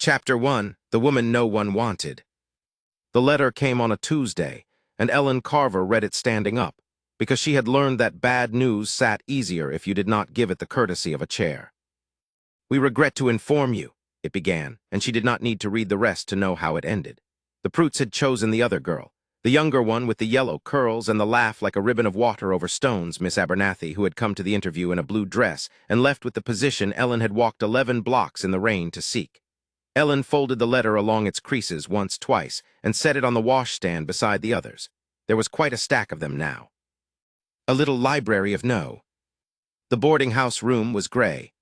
Chapter 1. The Woman No One Wanted. The letter came on a Tuesday, and Ellen Carver read it standing up, because she had learned that bad news sat easier if you did not give it the courtesy of a chair. "We regret to inform you," it began, and she did not need to read the rest to know how it ended. The Pruitts had chosen the other girl, the younger one with the yellow curls and the laugh like a ribbon of water over stones, Miss Abernathy, who had come to the interview in a blue dress and left with the position Ellen had walked 11 blocks in the rain to seek. Ellen folded the letter along its creases twice, and set it on the washstand beside the others. There was quite a stack of them now. A little library of no. The boarding house room was gray.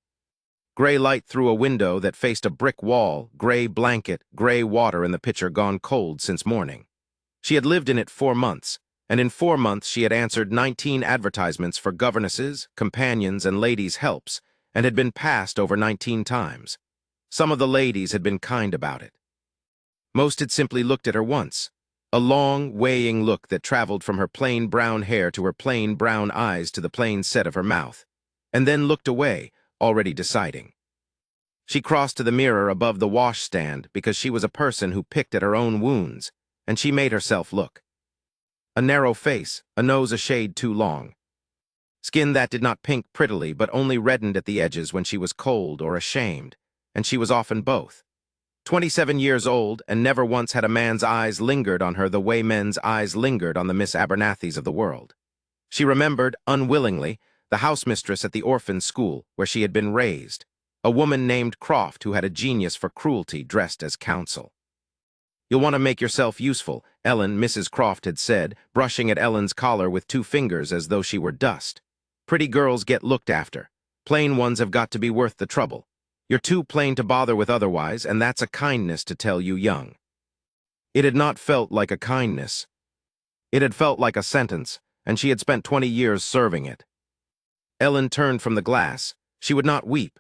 Gray light through a window that faced a brick wall, gray blanket, gray water in the pitcher gone cold since morning. She had lived in it 4 months, and in 4 months she had answered 19 advertisements for governesses, companions, and ladies' helps, and had been passed over 19 times. Some of the ladies had been kind about it. Most had simply looked at her once, a long, weighing look that traveled from her plain brown hair to her plain brown eyes to the plain set of her mouth, and then looked away, already deciding. She crossed to the mirror above the washstand because she was a person who picked at her own wounds, and she made herself look. A narrow face, a nose a shade too long. Skin that did not pink prettily but only reddened at the edges when she was cold or ashamed, and she was often both. 27 years old, and never once had a man's eyes lingered on her the way men's eyes lingered on the Miss Abernathys of the world. She remembered, unwillingly, the housemistress at the orphan school where she had been raised, a woman named Croft who had a genius for cruelty dressed as counsel. "You'll want to make yourself useful," Ellen, Mrs. Croft had said, brushing at Ellen's collar with 2 fingers as though she were dust. "Pretty girls get looked after. Plain ones have got to be worth the trouble. You're too plain to bother with otherwise, and that's a kindness to tell you young." It had not felt like a kindness. It had felt like a sentence, and she had spent 20 years serving it. Ellen turned from the glass. She would not weep.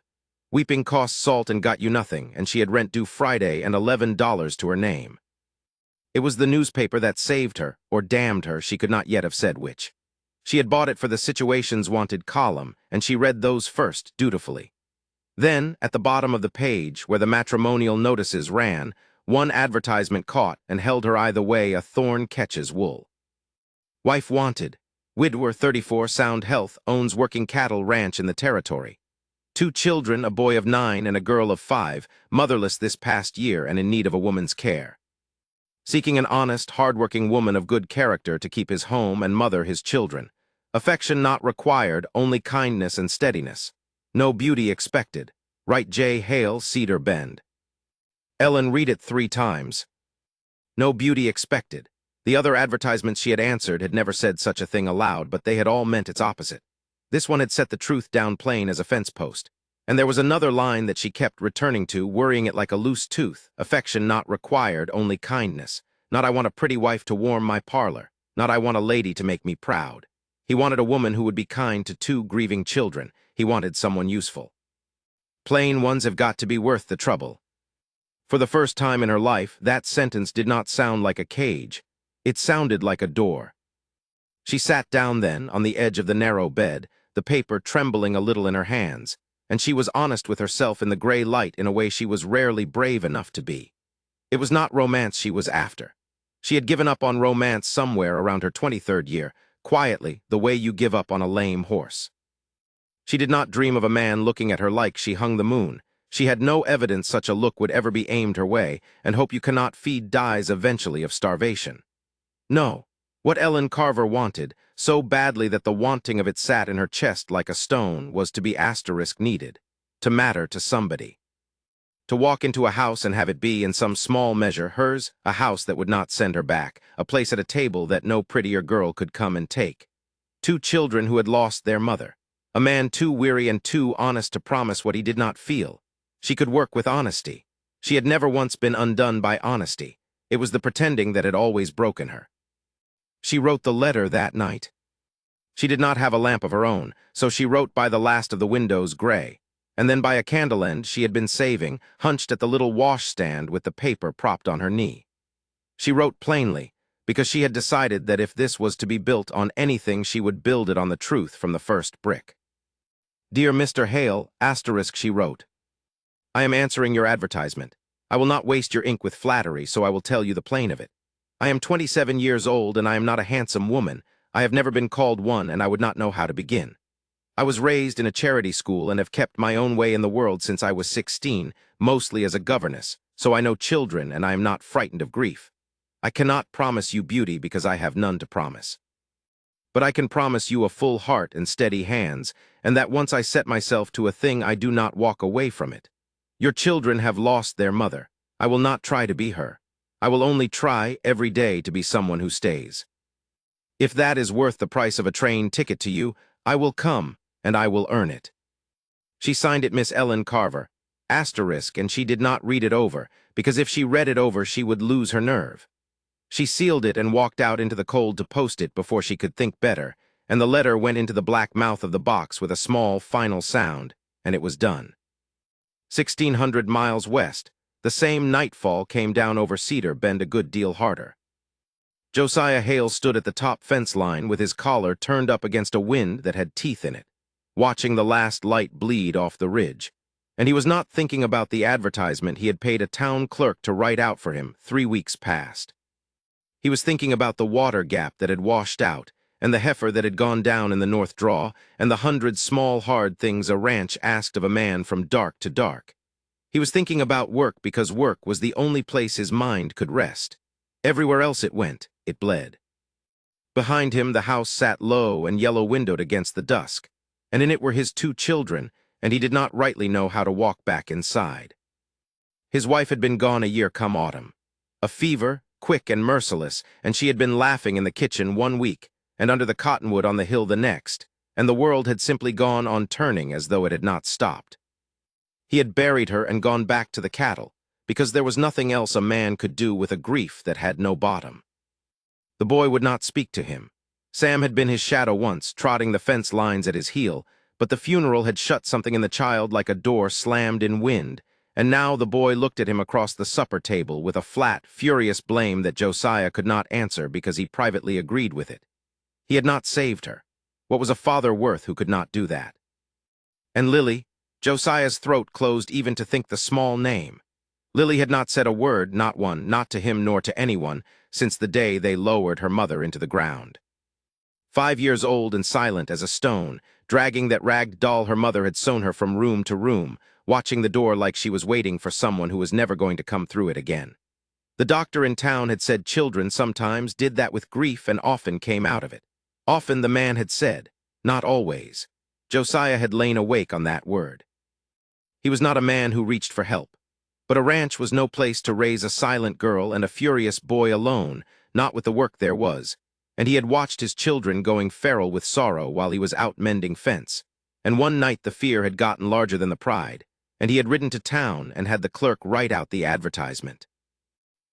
Weeping cost salt and got you nothing, and she had rent due Friday and $11 to her name. It was the newspaper that saved her, or damned her, she could not yet have said which. She had bought it for the Situations Wanted column, and she read those first, dutifully. Then, at the bottom of the page, where the matrimonial notices ran, one advertisement caught and held her eye the way a thorn catches wool. "Wife wanted. Widower 34, sound health, owns working cattle ranch in the territory. 2 children, a boy of 9 and a girl of 5, motherless this past year and in need of a woman's care. Seeking an honest, hard-working woman of good character to keep his home and mother his children. Affection not required, only kindness and steadiness. No beauty expected. Write J. Hale, Cedar Bend." Ellen read it 3 times. No beauty expected. The other advertisements she had answered had never said such a thing aloud, but they had all meant its opposite. This one had set the truth down plain as a fence post. And there was another line that she kept returning to, worrying it like a loose tooth. Affection not required, only kindness. Not I want a pretty wife to warm my parlor. Not I want a lady to make me proud. He wanted a woman who would be kind to 2 grieving children. He wanted someone useful. Plain ones have got to be worth the trouble. For the first time in her life, that sentence did not sound like a cage. It sounded like a door. She sat down then, on the edge of the narrow bed, the paper trembling a little in her hands, and she was honest with herself in the gray light in a way she was rarely brave enough to be. It was not romance she was after. She had given up on romance somewhere around her 23rd year, quietly, the way you give up on a lame horse. She did not dream of a man looking at her like she hung the moon. She had no evidence such a look would ever be aimed her way, and hope you cannot feed dies eventually of starvation. No, what Ellen Carver wanted, so badly that the wanting of it sat in her chest like a stone, was to be *needed, to matter to somebody. To walk into a house and have it be, in some small measure, hers, a house that would not send her back, a place at a table that no prettier girl could come and take. 2 children who had lost their mother. A man too weary and too honest to promise what he did not feel. She could work with honesty. She had never once been undone by honesty. It was the pretending that had always broken her. She wrote the letter that night. She did not have a lamp of her own, so she wrote by the last of the windows gray, and then by a candle end she had been saving, hunched at the little washstand with the paper propped on her knee. She wrote plainly, because she had decided that if this was to be built on anything, she would build it on the truth from the first brick. "Dear Mr. Hale, *, she wrote. I am answering your advertisement. I will not waste your ink with flattery, so I will tell you the plain of it. I am 27 years old, and I am not a handsome woman. I have never been called one, and I would not know how to begin. I was raised in a charity school and have kept my own way in the world since I was 16, mostly as a governess, so I know children and I am not frightened of grief. I cannot promise you beauty because I have none to promise. But I can promise you a full heart and steady hands, and that once I set myself to a thing I do not walk away from it. Your children have lost their mother. I will not try to be her. I will only try every day to be someone who stays. If that is worth the price of a train ticket to you, I will come, and I will earn it. She signed it Miss Ellen Carver, asterisk, and she did not read it over, because if she read it over she would lose her nerve. She sealed it and walked out into the cold to post it before she could think better, and the letter went into the black mouth of the box with a small, final sound, and it was done. 1,600 miles west, the same nightfall came down over Cedar Bend a good deal harder. Josiah Hale stood at the top fence line with his collar turned up against a wind that had teeth in it, watching the last light bleed off the ridge, and he was not thinking about the advertisement he had paid a town clerk to write out for him 3 weeks past. He was thinking about the water gap that had washed out, and the heifer that had gone down in the north draw, and the 100 small hard things a ranch asked of a man from dark to dark. He was thinking about work because work was the only place his mind could rest. Everywhere else it went, it bled. Behind him the house sat low and yellow-windowed against the dusk, and in it were his 2 children, and he did not rightly know how to walk back inside. His wife had been gone a year come autumn. A fever, quick and merciless, and she had been laughing in the kitchen 1 week, and under the cottonwood on the hill the next, and the world had simply gone on turning as though it had not stopped. He had buried her and gone back to the cattle, because there was nothing else a man could do with a grief that had no bottom. The boy would not speak to him. Sam had been his shadow once, trotting the fence lines at his heel, but the funeral had shut something in the child like a door slammed in wind, and now the boy looked at him across the supper table with a flat, furious blame that Josiah could not answer because he privately agreed with it. He had not saved her. What was a father worth who could not do that? And Lily? Josiah's throat closed even to think the small name. Lily had not said a word, not one, not to him nor to anyone, since the day they lowered her mother into the ground. 5 years old and silent as a stone, dragging that ragged doll her mother had sewn her from room to room, watching the door like she was waiting for someone who was never going to come through it again. The doctor in town had said children sometimes did that with grief and often came out of it. Often, the man had said, not always. Josiah had lain awake on that word. He was not a man who reached for help. But a ranch was no place to raise a silent girl and a furious boy alone, not with the work there was, and he had watched his children going feral with sorrow while he was out mending fence, and one night the fear had gotten larger than the pride, and he had ridden to town and had the clerk write out the advertisement.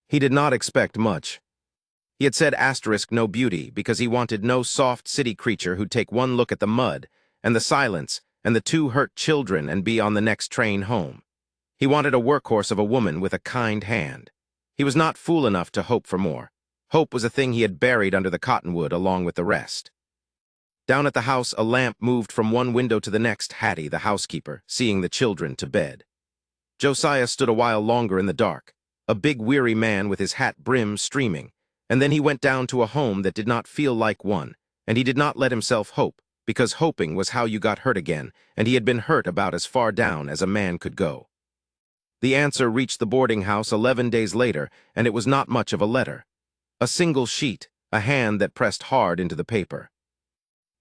He did not expect much. He had said asterisk no beauty because he wanted no soft city creature who'd take one look at the mud and the silence and the 2 hurt children and be on the next train home. He wanted a workhorse of a woman with a kind hand. He was not fool enough to hope for more. Hope was a thing he had buried under the cottonwood along with the rest. Down at the house a lamp moved from one window to the next. Hattie, the housekeeper, seeing the children to bed. Josiah stood a while longer in the dark, a big weary man with his hat brim streaming, and then he went down to a home that did not feel like one, and he did not let himself hope, because hoping was how you got hurt again, and he had been hurt about as far down as a man could go. The answer reached the boarding house 11 days later, and it was not much of a letter. A single sheet, a hand that pressed hard into the paper.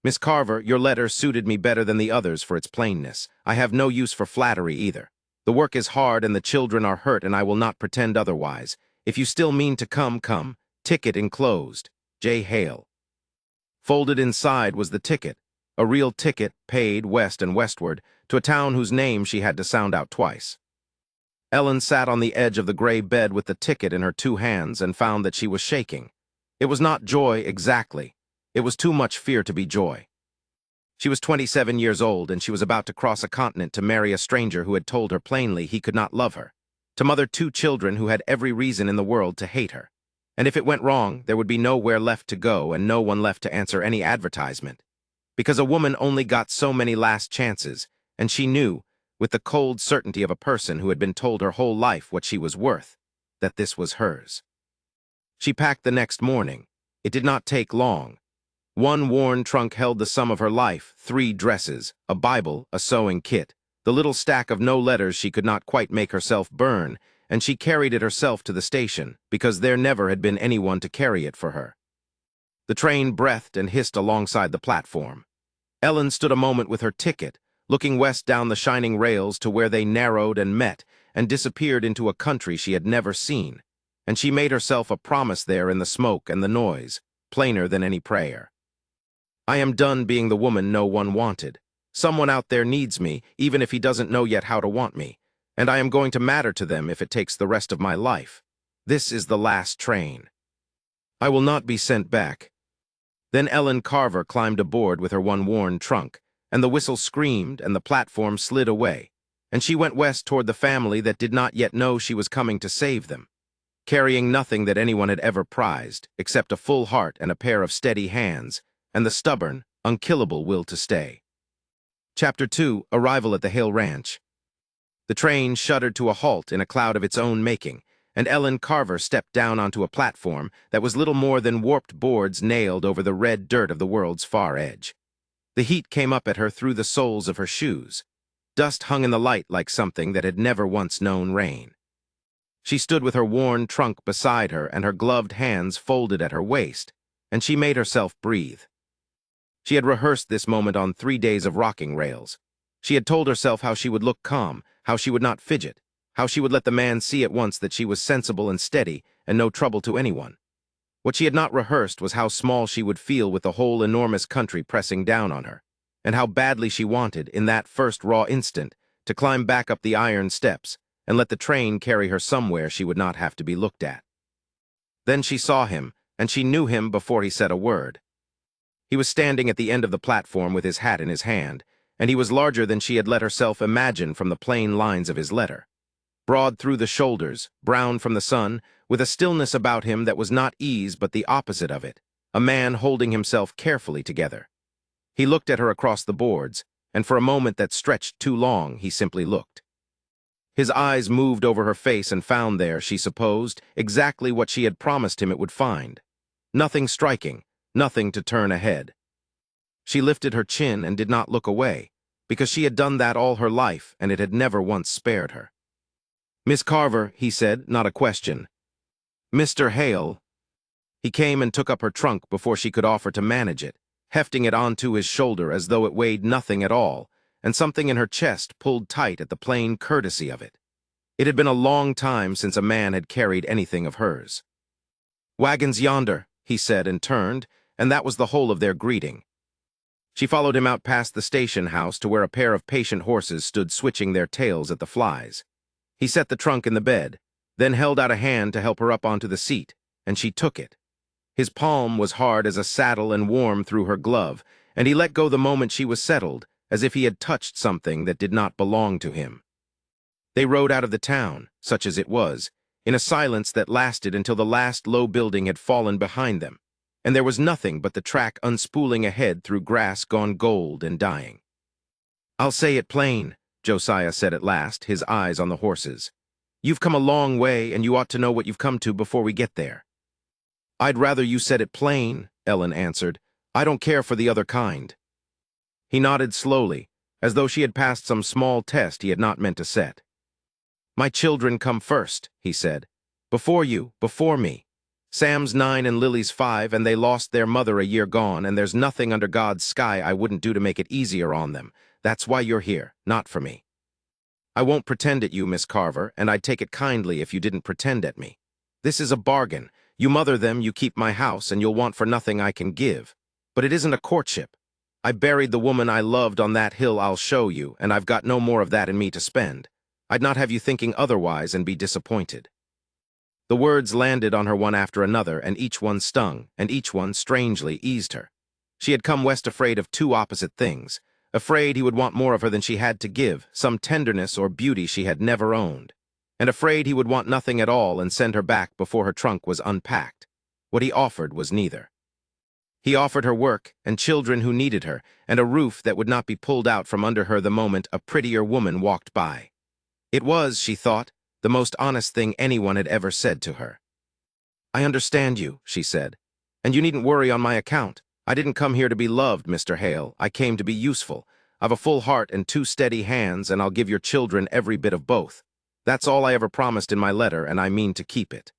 Miss Carver, your letter suited me better than the others for its plainness. I have no use for flattery either. The work is hard and the children are hurt, and I will not pretend otherwise. If you still mean to come, come. Ticket enclosed. J. Hale. Folded inside was the ticket, a real ticket paid west and westward to a town whose name she had to sound out twice. Ellen sat on the edge of the gray bed with the ticket in her 2 hands and found that she was shaking. It was not joy exactly. It was too much fear to be joy. She was 27 years old, and she was about to cross a continent to marry a stranger who had told her plainly he could not love her, to mother 2 children who had every reason in the world to hate her. And if it went wrong, there would be nowhere left to go and no one left to answer any advertisement. Because a woman only got so many last chances, and she knew, with the cold certainty of a person who had been told her whole life what she was worth, that this was hers. She packed the next morning. It did not take long. One worn trunk held the sum of her life, 3 dresses, a Bible, a sewing kit, the little stack of no letters she could not quite make herself burn, and she carried it herself to the station, because there never had been anyone to carry it for her. The train breathed and hissed alongside the platform. Ellen stood a moment with her ticket, looking west down the shining rails to where they narrowed and met and disappeared into a country she had never seen, and she made herself a promise there in the smoke and the noise, plainer than any prayer. I am done being the woman no one wanted. Someone out there needs me, even if he doesn't know yet how to want me, and I am going to matter to them if it takes the rest of my life. This is the last train. I will not be sent back. Then Ellen Carver climbed aboard with her one worn trunk, and the whistle screamed and the platform slid away, and she went west toward the family that did not yet know she was coming to save them, carrying nothing that anyone had ever prized, except a full heart and a pair of steady hands, and the stubborn, unkillable will to stay. Chapter 2, Arrival at the Hale Ranch. The train shuddered to a halt in a cloud of its own making, and Ellen Carver stepped down onto a platform that was little more than warped boards nailed over the red dirt of the world's far edge. The heat came up at her through the soles of her shoes. Dust hung in the light like something that had never once known rain. She stood with her worn trunk beside her and her gloved hands folded at her waist, and she made herself breathe. She had rehearsed this moment on 3 days of rocking rails. She had told herself how she would look calm, how she would not fidget, how she would let the man see at once that she was sensible and steady and no trouble to anyone. What she had not rehearsed was how small she would feel with the whole enormous country pressing down on her, and how badly she wanted, in that first raw instant, to climb back up the iron steps and let the train carry her somewhere she would not have to be looked at. Then she saw him, and she knew him before he said a word. He was standing at the end of the platform with his hat in his hand, and he was larger than she had let herself imagine from the plain lines of his letter. Broad through the shoulders, brown from the sun, with a stillness about him that was not ease but the opposite of it, a man holding himself carefully together. He looked at her across the boards, and for a moment that stretched too long, he simply looked. His eyes moved over her face and found there, she supposed, exactly what she had promised him it would find. Nothing striking, nothing to turn ahead. She lifted her chin and did not look away, because she had done that all her life and it had never once spared her. "Miss Carver," he said, not a question. "Mr. Hale." He came and took up her trunk before she could offer to manage it, hefting it onto his shoulder as though it weighed nothing at all, and something in her chest pulled tight at the plain courtesy of it. It had been a long time since a man had carried anything of hers. "Wagons yonder," he said and turned, and that was the whole of their greeting. She followed him out past the station house to where a pair of patient horses stood switching their tails at the flies. He set the trunk in the bed, then held out a hand to help her up onto the seat, and she took it. His palm was hard as a saddle and warm through her glove, and he let go the moment she was settled, as if he had touched something that did not belong to him. They rode out of the town, such as it was, in a silence that lasted until the last low building had fallen behind them, and there was nothing but the track unspooling ahead through grass gone gold and dying. "I'll say it plain," Josiah said at last, his eyes on the horses. "You've come a long way, and you ought to know what you've come to before we get there." "I'd rather you said it plain," Ellen answered. "I don't care for the other kind." He nodded slowly, as though she had passed some small test he had not meant to set. "My children come first," he said. "Before you, before me. Sam's 9 and Lily's 5, and they lost their mother a year gone, and there's nothing under God's sky I wouldn't do to make it easier on them. That's why you're here, not for me. I won't pretend at you, Miss Carver, and I'd take it kindly if you didn't pretend at me. This is a bargain. You mother them, you keep my house, and you'll want for nothing I can give. But it isn't a courtship. I buried the woman I loved on that hill I'll show you, and I've got no more of that in me to spend. I'd not have you thinking otherwise and be disappointed." The words landed on her one after another, and each one stung, and each one strangely eased her. She had come west afraid of 2 opposite things, afraid he would want more of her than she had to give, some tenderness or beauty she had never owned, and afraid he would want nothing at all and send her back before her trunk was unpacked. What he offered was neither. He offered her work and children who needed her, and a roof that would not be pulled out from under her the moment a prettier woman walked by. It was, she thought, the most honest thing anyone had ever said to her. "I understand you," she said, "and you needn't worry on my account. I didn't come here to be loved, Mr. Hale. I came to be useful. I've a full heart and 2 steady hands, and I'll give your children every bit of both. That's all I ever promised in my letter, and I mean to keep it."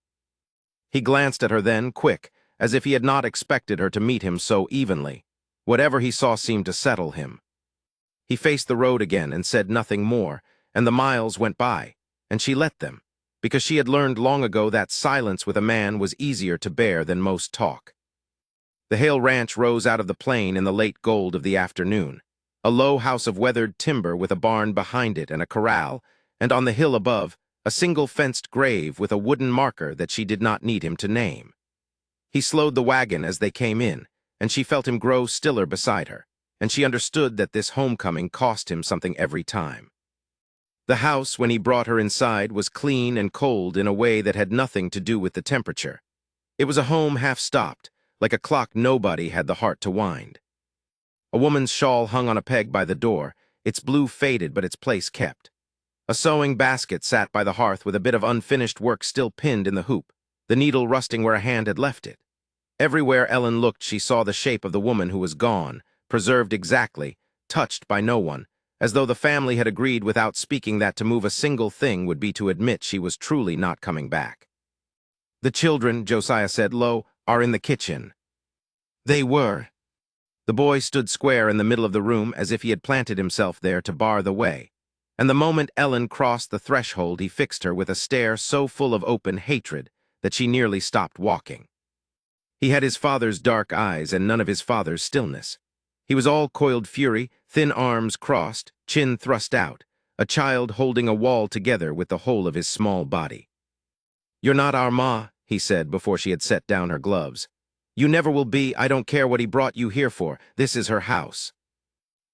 He glanced at her then, quick, as if he had not expected her to meet him so evenly. Whatever he saw seemed to settle him. He faced the road again and said nothing more, and the miles went by, and she let them, because she had learned long ago that silence with a man was easier to bear than most talk. The Hale Ranch rose out of the plain in the late gold of the afternoon, a low house of weathered timber with a barn behind it and a corral, and on the hill above, a single fenced grave with a wooden marker that she did not need him to name. He slowed the wagon as they came in, and she felt him grow stiller beside her, and she understood that this homecoming cost him something every time. The house, when he brought her inside, was clean and cold in a way that had nothing to do with the temperature. It was a home half-stopped, like a clock nobody had the heart to wind. A woman's shawl hung on a peg by the door, its blue faded but its place kept. A sewing basket sat by the hearth with a bit of unfinished work still pinned in the hoop, the needle rusting where a hand had left it. Everywhere Ellen looked, she saw the shape of the woman who was gone, preserved exactly, touched by no one, as though the family had agreed without speaking that to move a single thing would be to admit she was truly not coming back. "The children," Josiah said low, "are in the kitchen." They were. The boy stood square in the middle of the room as if he had planted himself there to bar the way, and the moment Ellen crossed the threshold he fixed her with a stare so full of open hatred that she nearly stopped walking. He had his father's dark eyes and none of his father's stillness. He was all coiled fury, thin arms crossed, chin thrust out, a child holding a wall together with the whole of his small body. "You're not our ma," he said before she had set down her gloves. "You never will be. I don't care what he brought you here for. This is her house."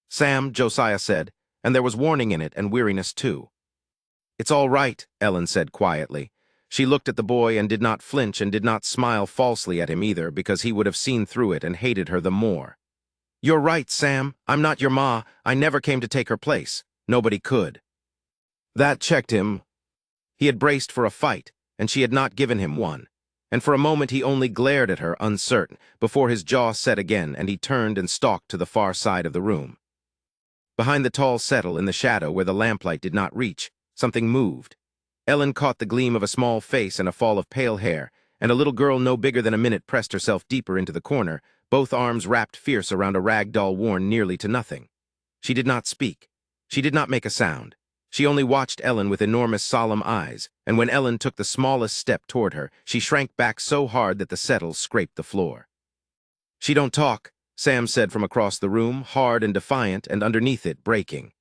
"Sam," Josiah said, and there was warning in it and weariness too. "It's all right," Ellen said quietly. She looked at the boy and did not flinch and did not smile falsely at him either, because he would have seen through it and hated her the more. "You're right, Sam. I'm not your ma. I never came to take her place. Nobody could." That checked him. He had braced for a fight, and she had not given him one. And for a moment he only glared at her, uncertain, before his jaw set again and he turned and stalked to the far side of the room. Behind the tall settle, in the shadow where the lamplight did not reach, something moved. Ellen caught the gleam of a small face and a fall of pale hair, and a little girl no bigger than a minute pressed herself deeper into the corner, both arms wrapped fierce around a rag doll worn nearly to nothing. She did not speak. She did not make a sound. She only watched Ellen with enormous solemn eyes, and when Ellen took the smallest step toward her, she shrank back so hard that the settle scraped the floor. "She don't talk," Sam said from across the room, hard and defiant, and underneath it, breaking.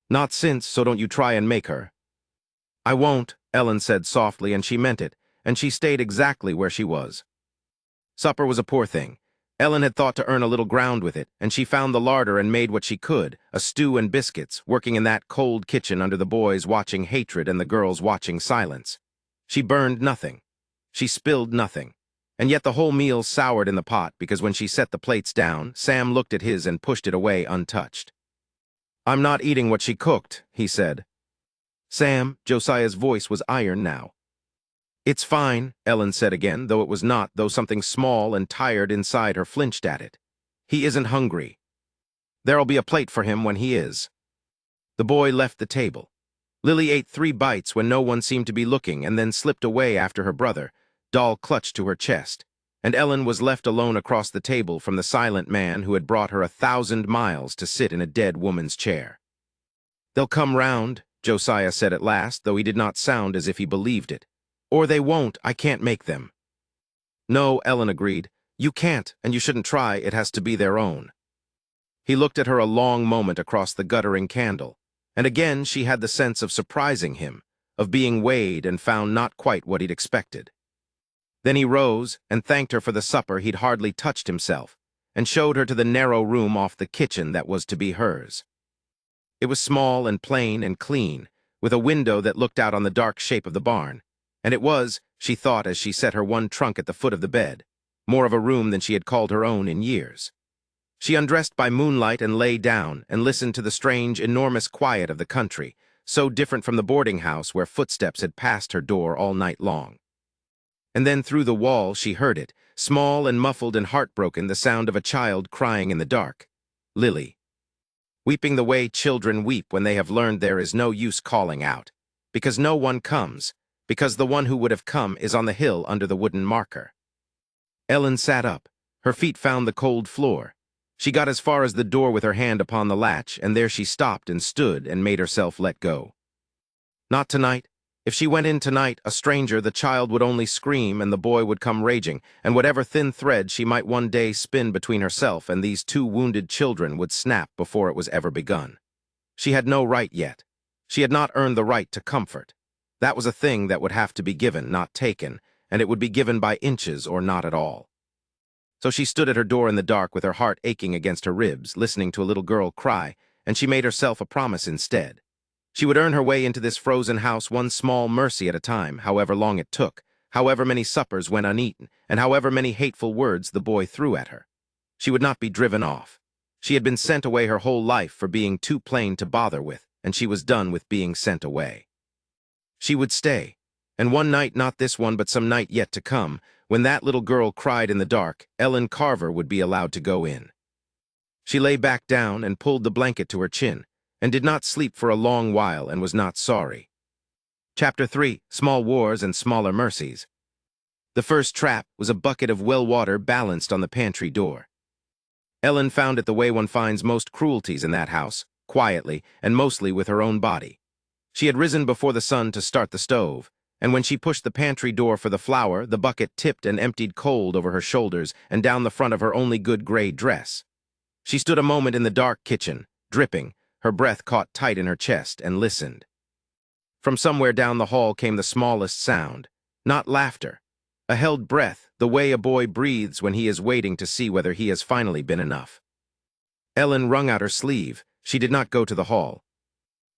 "Not since, so don't you try and make her." "I won't," Ellen said softly, and she meant it, and she stayed exactly where she was. Supper was a poor thing. Ellen had thought to earn a little ground with it, and she found the larder and made what she could, a stew and biscuits, working in that cold kitchen under the boys watching hatred and the girls watching silence. She burned nothing. She spilled nothing. And yet the whole meal soured in the pot, because when she set the plates down, Sam looked at his and pushed it away untouched. "I'm not eating what she cooked," he said. "Sam," Josiah's voice was iron now. "It's fine," Ellen said again, though it was not, though something small and tired inside her flinched at it. "He isn't hungry. There'll be a plate for him when he is." The boy left the table. Lily ate 3 bites when no one seemed to be looking and then slipped away after her brother, doll clutched to her chest, and Ellen was left alone across the table from the silent man who had brought her 1,000 miles to sit in a dead woman's chair. "They'll come round," Josiah said at last, though he did not sound as if he believed it. "Or they won't. I can't make them." "No," Ellen agreed. "You can't, and you shouldn't try. It has to be their own." He looked at her a long moment across the guttering candle, and again she had the sense of surprising him, of being weighed and found not quite what he'd expected. Then he rose and thanked her for the supper he'd hardly touched himself, and showed her to the narrow room off the kitchen that was to be hers. It was small and plain and clean, with a window that looked out on the dark shape of the barn. And it was, she thought as she set her one trunk at the foot of the bed, more of a room than she had called her own in years. She undressed by moonlight and lay down and listened to the strange, enormous quiet of the country, so different from the boarding house where footsteps had passed her door all night long. And then through the wall she heard it, small and muffled and heartbroken, the sound of a child crying in the dark. Lily. Weeping the way children weep when they have learned there is no use calling out, because no one comes, because the one who would have come is on the hill under the wooden marker. Ellen sat up. Her feet found the cold floor. She got as far as the door with her hand upon the latch, and there she stopped and stood and made herself let go. Not tonight. If she went in tonight, a stranger, the child would only scream and the boy would come raging, and whatever thin thread she might one day spin between herself and these two wounded children would snap before it was ever begun. She had no right yet. She had not earned the right to comfort. That was a thing that would have to be given, not taken, and it would be given by inches or not at all. So she stood at her door in the dark with her heart aching against her ribs, listening to a little girl cry, and she made herself a promise instead. She would earn her way into this frozen house one small mercy at a time, however long it took, however many suppers went uneaten, and however many hateful words the boy threw at her. She would not be driven off. She had been sent away her whole life for being too plain to bother with, and she was done with being sent away. She would stay, and one night, not this one but some night yet to come, when that little girl cried in the dark, Ellen Carver would be allowed to go in. She lay back down and pulled the blanket to her chin, and did not sleep for a long while and was not sorry. Chapter 3. Small Wars and Smaller Mercies. The first trap was a bucket of well water balanced on the pantry door. Ellen found it the way one finds most cruelties in that house, quietly and mostly with her own body. She had risen before the sun to start the stove, and when she pushed the pantry door for the flour, the bucket tipped and emptied cold over her shoulders and down the front of her only good gray dress. She stood a moment in the dark kitchen, dripping, her breath caught tight in her chest, and listened. From somewhere down the hall came the smallest sound, not laughter, a held breath, the way a boy breathes when he is waiting to see whether he has finally been enough. Ellen wrung out her sleeve. She did not go to the hall.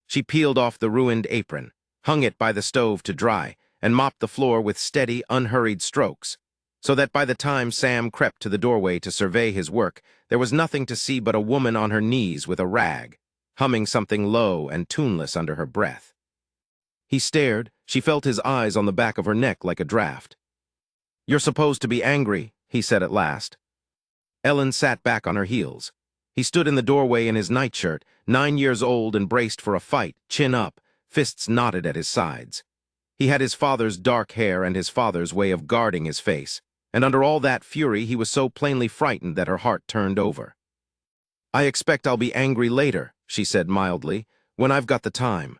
She peeled off the ruined apron, hung it by the stove to dry, and mopped the floor with steady, unhurried strokes, so that by the time Sam crept to the doorway to survey his work, there was nothing to see but a woman on her knees with a rag, humming something low and tuneless under her breath. He stared. She felt his eyes on the back of her neck like a draft. "You're supposed to be angry," he said at last. Ellen sat back on her heels. He stood in the doorway in his nightshirt, 9 years old and braced for a fight, chin up, fists knotted at his sides. He had his father's dark hair and his father's way of guarding his face, and under all that fury he was so plainly frightened that her heart turned over. "I expect I'll be angry later," she said mildly, "when I've got the time.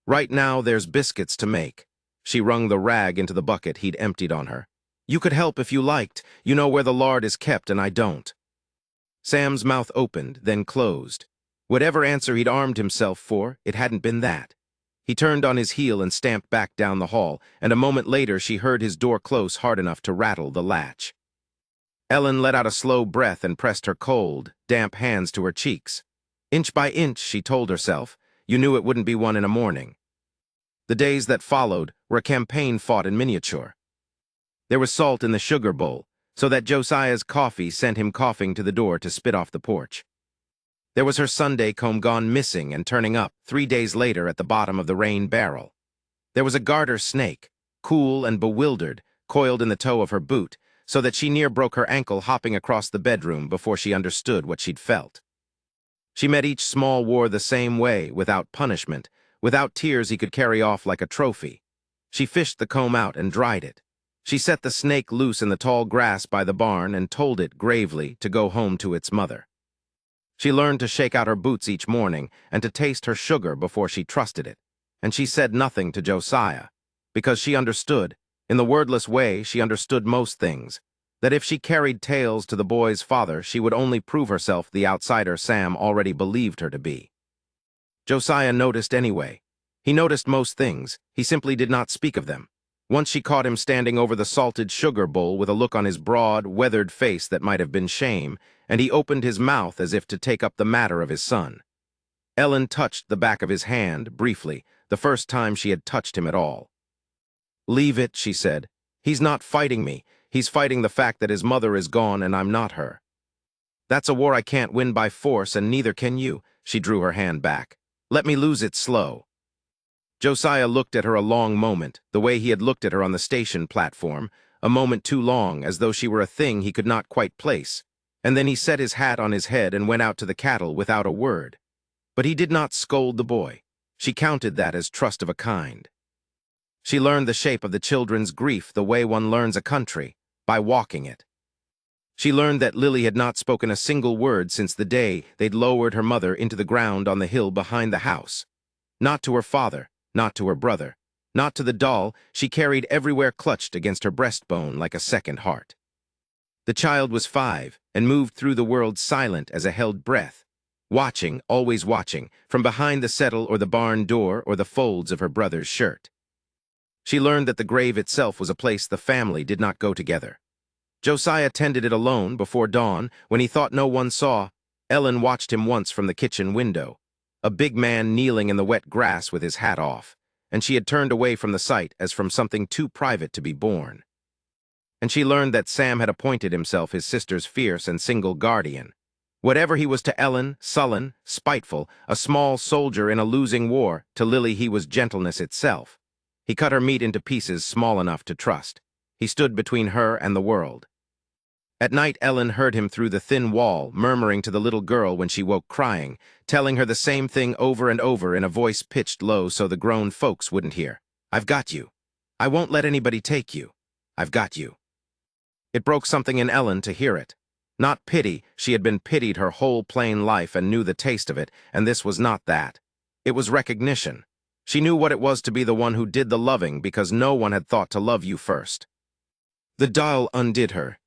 Right now there's biscuits to make." She wrung the rag into the bucket he'd emptied on her. "You could help if you liked. You know where the lard is kept and I don't." Sam's mouth opened, then closed. Whatever answer he'd armed himself for, it hadn't been that. He turned on his heel and stamped back down the hall, and a moment later she heard his door close hard enough to rattle the latch. Ellen let out a slow breath and pressed her cold, damp hands to her cheeks. Inch by inch, she told herself, you knew it wouldn't be one in a morning. The days that followed were a campaign fought in miniature. There was salt in the sugar bowl, so that Josiah's coffee sent him coughing to the door to spit off the porch. There was her Sunday comb gone missing and turning up 3 days later at the bottom of the rain barrel. There was a garter snake, cool and bewildered, coiled in the toe of her boot, so that she near broke her ankle hopping across the bedroom before she understood what she'd felt. She met each small war the same way, without punishment, without tears he could carry off like a trophy. She fished the comb out and dried it. She set the snake loose in the tall grass by the barn and told it gravely to go home to its mother. She learned to shake out her boots each morning and to taste her sugar before she trusted it, and she said nothing to Josiah, because she understood, in the wordless way she understood most things, that if she carried tales to the boy's father she would only prove herself the outsider Sam already believed her to be. Josiah noticed anyway. He noticed most things, he simply did not speak of them. Once she caught him standing over the salted sugar bowl with a look on his broad, weathered face that might have been shame, and he opened his mouth as if to take up the matter of his son. Ellen touched the back of his hand, briefly, the first time she had touched him at all. "Leave it," she said. "He's not fighting me. He's fighting the fact that his mother is gone and I'm not her. That's a war I can't win by force, and neither can you. She drew her hand back. Let me lose it slow. Josiah looked at her a long moment, the way he had looked at her on the station platform, a moment too long, as though she were a thing he could not quite place. And then he set his hat on his head and went out to the cattle without a word. But he did not scold the boy. She counted that as trust of a kind. She learned the shape of the children's grief the way one learns a country, by walking it. She learned that Lily had not spoken a single word since the day they'd lowered her mother into the ground on the hill behind the house. Not to her father, not to her brother, not to the doll she carried everywhere clutched against her breastbone like a second heart. The child was 5 and moved through the world silent as a held breath, watching, always watching, from behind the settle or the barn door or the folds of her brother's shirt. She learned that the grave itself was a place the family did not go together. Josiah tended it alone before dawn when he thought no one saw. Ellen watched him once from the kitchen window, a big man kneeling in the wet grass with his hat off, and she had turned away from the sight as from something too private to be borne. And she learned that Sam had appointed himself his sister's fierce and single guardian. Whatever he was to Ellen, sullen, spiteful, a small soldier in a losing war, to Lily he was gentleness itself. He cut her meat into pieces small enough to trust. He stood between her and the world. At night Ellen heard him through the thin wall, murmuring to the little girl when she woke crying, telling her the same thing over and over in a voice pitched low so the grown folks wouldn't hear. I've got you. I won't let anybody take you. I've got you. It broke something in Ellen to hear it. Not pity, she had been pitied her whole plain life and knew the taste of it, and this was not that. It was recognition. She knew what it was to be the one who did the loving because no one had thought to love you first. The doll undid her.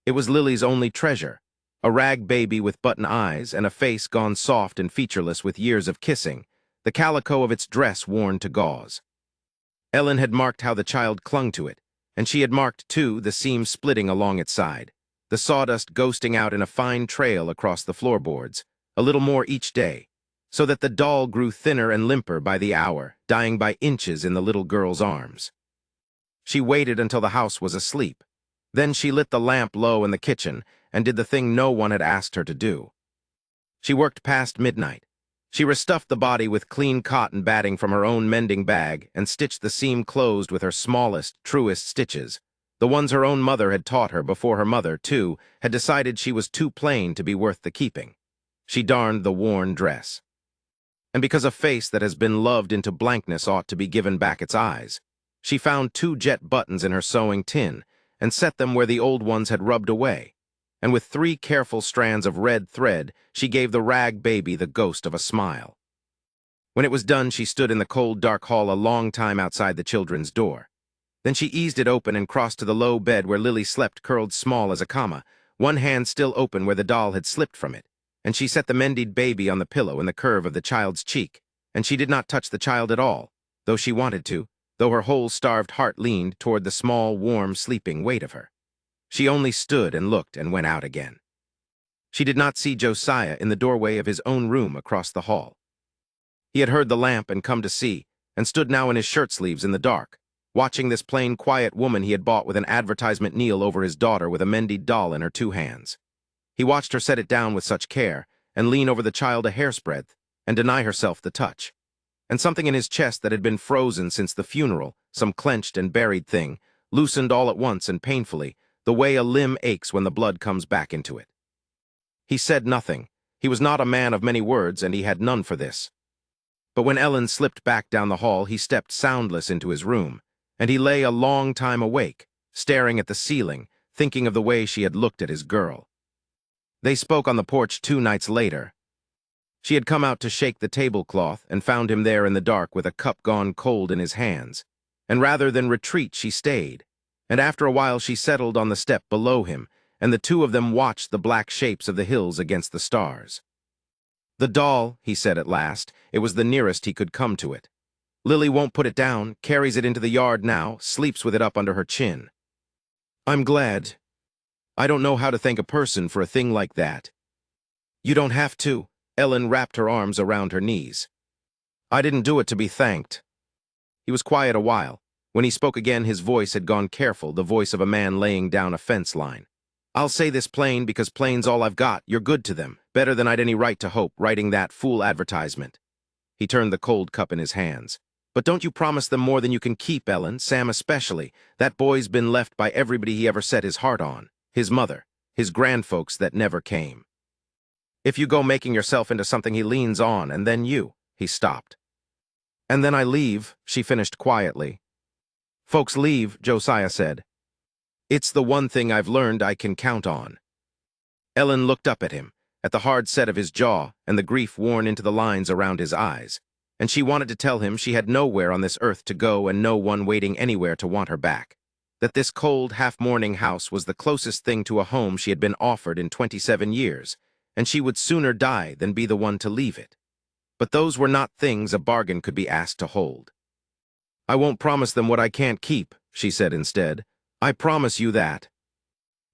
It was Lily's only treasure, a rag baby with button eyes and a face gone soft and featureless with years of kissing, the calico of its dress worn to gauze. Ellen had marked how the child clung to it, and she had marked, too, the seam splitting along its side, the sawdust ghosting out in a fine trail across the floorboards, a little more each day, so that the doll grew thinner and limper by the hour, dying by inches in the little girl's arms. She waited until the house was asleep. Then she lit the lamp low in the kitchen and did the thing no one had asked her to do. She worked past midnight. She restuffed the body with clean cotton batting from her own mending bag and stitched the seam closed with her smallest, truest stitches, the ones her own mother had taught her before her mother, too, had decided she was too plain to be worth the keeping. She darned the worn dress. And because a face that has been loved into blankness ought to be given back its eyes, she found 2 jet buttons in her sewing tin and set them where the old ones had rubbed away, and with 3 careful strands of red thread she gave the rag baby the ghost of a smile. When it was done, she stood in the cold, dark hall a long time outside the children's door. Then she eased it open and crossed to the low bed where Lily slept curled small as a comma, one hand still open where the doll had slipped from it, and she set the mended baby on the pillow in the curve of the child's cheek, and she did not touch the child at all, though she wanted to, though her whole starved heart leaned toward the small, warm, sleeping weight of her. She only stood and looked and went out again. She did not see Josiah in the doorway of his own room across the hall. He had heard the lamp and come to see, and stood now in his shirt sleeves in the dark, watching this plain, quiet woman he had bought with an advertisement kneel over his daughter with a mended doll in her 2 hands. He watched her set it down with such care, and lean over the child a hair's breadth, and deny herself the touch. And something in his chest that had been frozen since the funeral, some clenched and buried thing, loosened all at once and painfully, the way a limb aches when the blood comes back into it. He said nothing. He was not a man of many words, and he had none for this. But when Ellen slipped back down the hall, he stepped soundless into his room, and he lay a long time awake, staring at the ceiling, thinking of the way she had looked at his girl. They spoke on the porch 2 nights later. She had come out to shake the tablecloth and found him there in the dark with a cup gone cold in his hands, and rather than retreat she stayed, and after a while she settled on the step below him, and the 2 of them watched the black shapes of the hills against the stars. The doll, he said at last, it was the nearest he could come to it. Lily won't put it down, carries it into the yard now, sleeps with it up under her chin. I'm glad. I don't know how to thank a person for a thing like that. You don't have to. Ellen wrapped her arms around her knees. I didn't do it to be thanked. He was quiet a while. When he spoke again, his voice had gone careful, the voice of a man laying down a fence line. "I'll say this plain because plain's all I've got. You're good to them, better than I'd any right to hope, writing that fool advertisement." He turned the cold cup in his hands. "But don't you promise them more than you can keep, Ellen, Sam especially. That boy's been left by everybody he ever set his heart on. His mother, his grandfolks that never came. If you go making yourself into something he leans on, and then you—" He stopped. "And then I leave," she finished quietly. "Folks leave," Josiah said. "It's the one thing I've learned I can count on." Ellen looked up at him, at the hard set of his jaw and the grief worn into the lines around his eyes, and she wanted to tell him she had nowhere on this earth to go and no one waiting anywhere to want her back, that this cold, half-mourning house was the closest thing to a home she had been offered in 27 years, and she would sooner die than be the one to leave it. But those were not things a bargain could be asked to hold. "I won't promise them what I can't keep," she said instead. "I promise you that."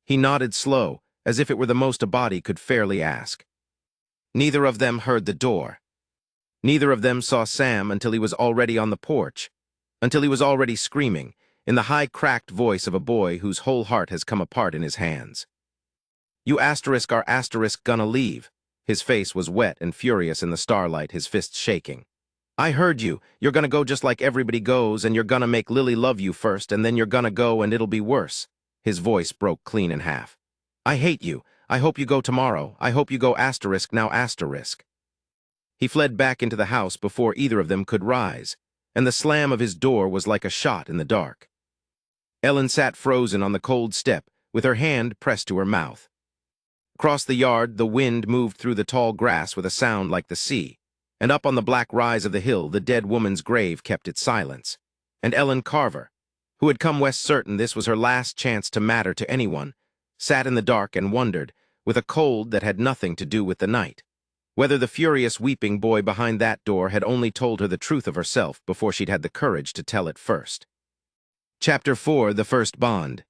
He nodded slow, as if it were the most a body could fairly ask. Neither of them heard the door. Neither of them saw Sam until he was already on the porch, until he was already screaming, in the high, cracked voice of a boy whose whole heart has come apart in his hands. "You are gonna leave." His face was wet and furious in the starlight, his fists shaking. "I heard you. You're gonna go just like everybody goes, and you're gonna make Lily love you first, and then you're gonna go and it'll be worse." His voice broke clean in half. "I hate you. I hope you go tomorrow. I hope you go now. He fled back into the house before either of them could rise, and the slam of his door was like a shot in the dark. Ellen sat frozen on the cold step, with her hand pressed to her mouth. Across the yard, the wind moved through the tall grass with a sound like the sea, and up on the black rise of the hill, the dead woman's grave kept its silence. And Ellen Carver, who had come west certain this was her last chance to matter to anyone, sat in the dark and wondered, with a cold that had nothing to do with the night, whether the furious weeping boy behind that door had only told her the truth of herself before she'd had the courage to tell it first. Chapter 4, The First Bond.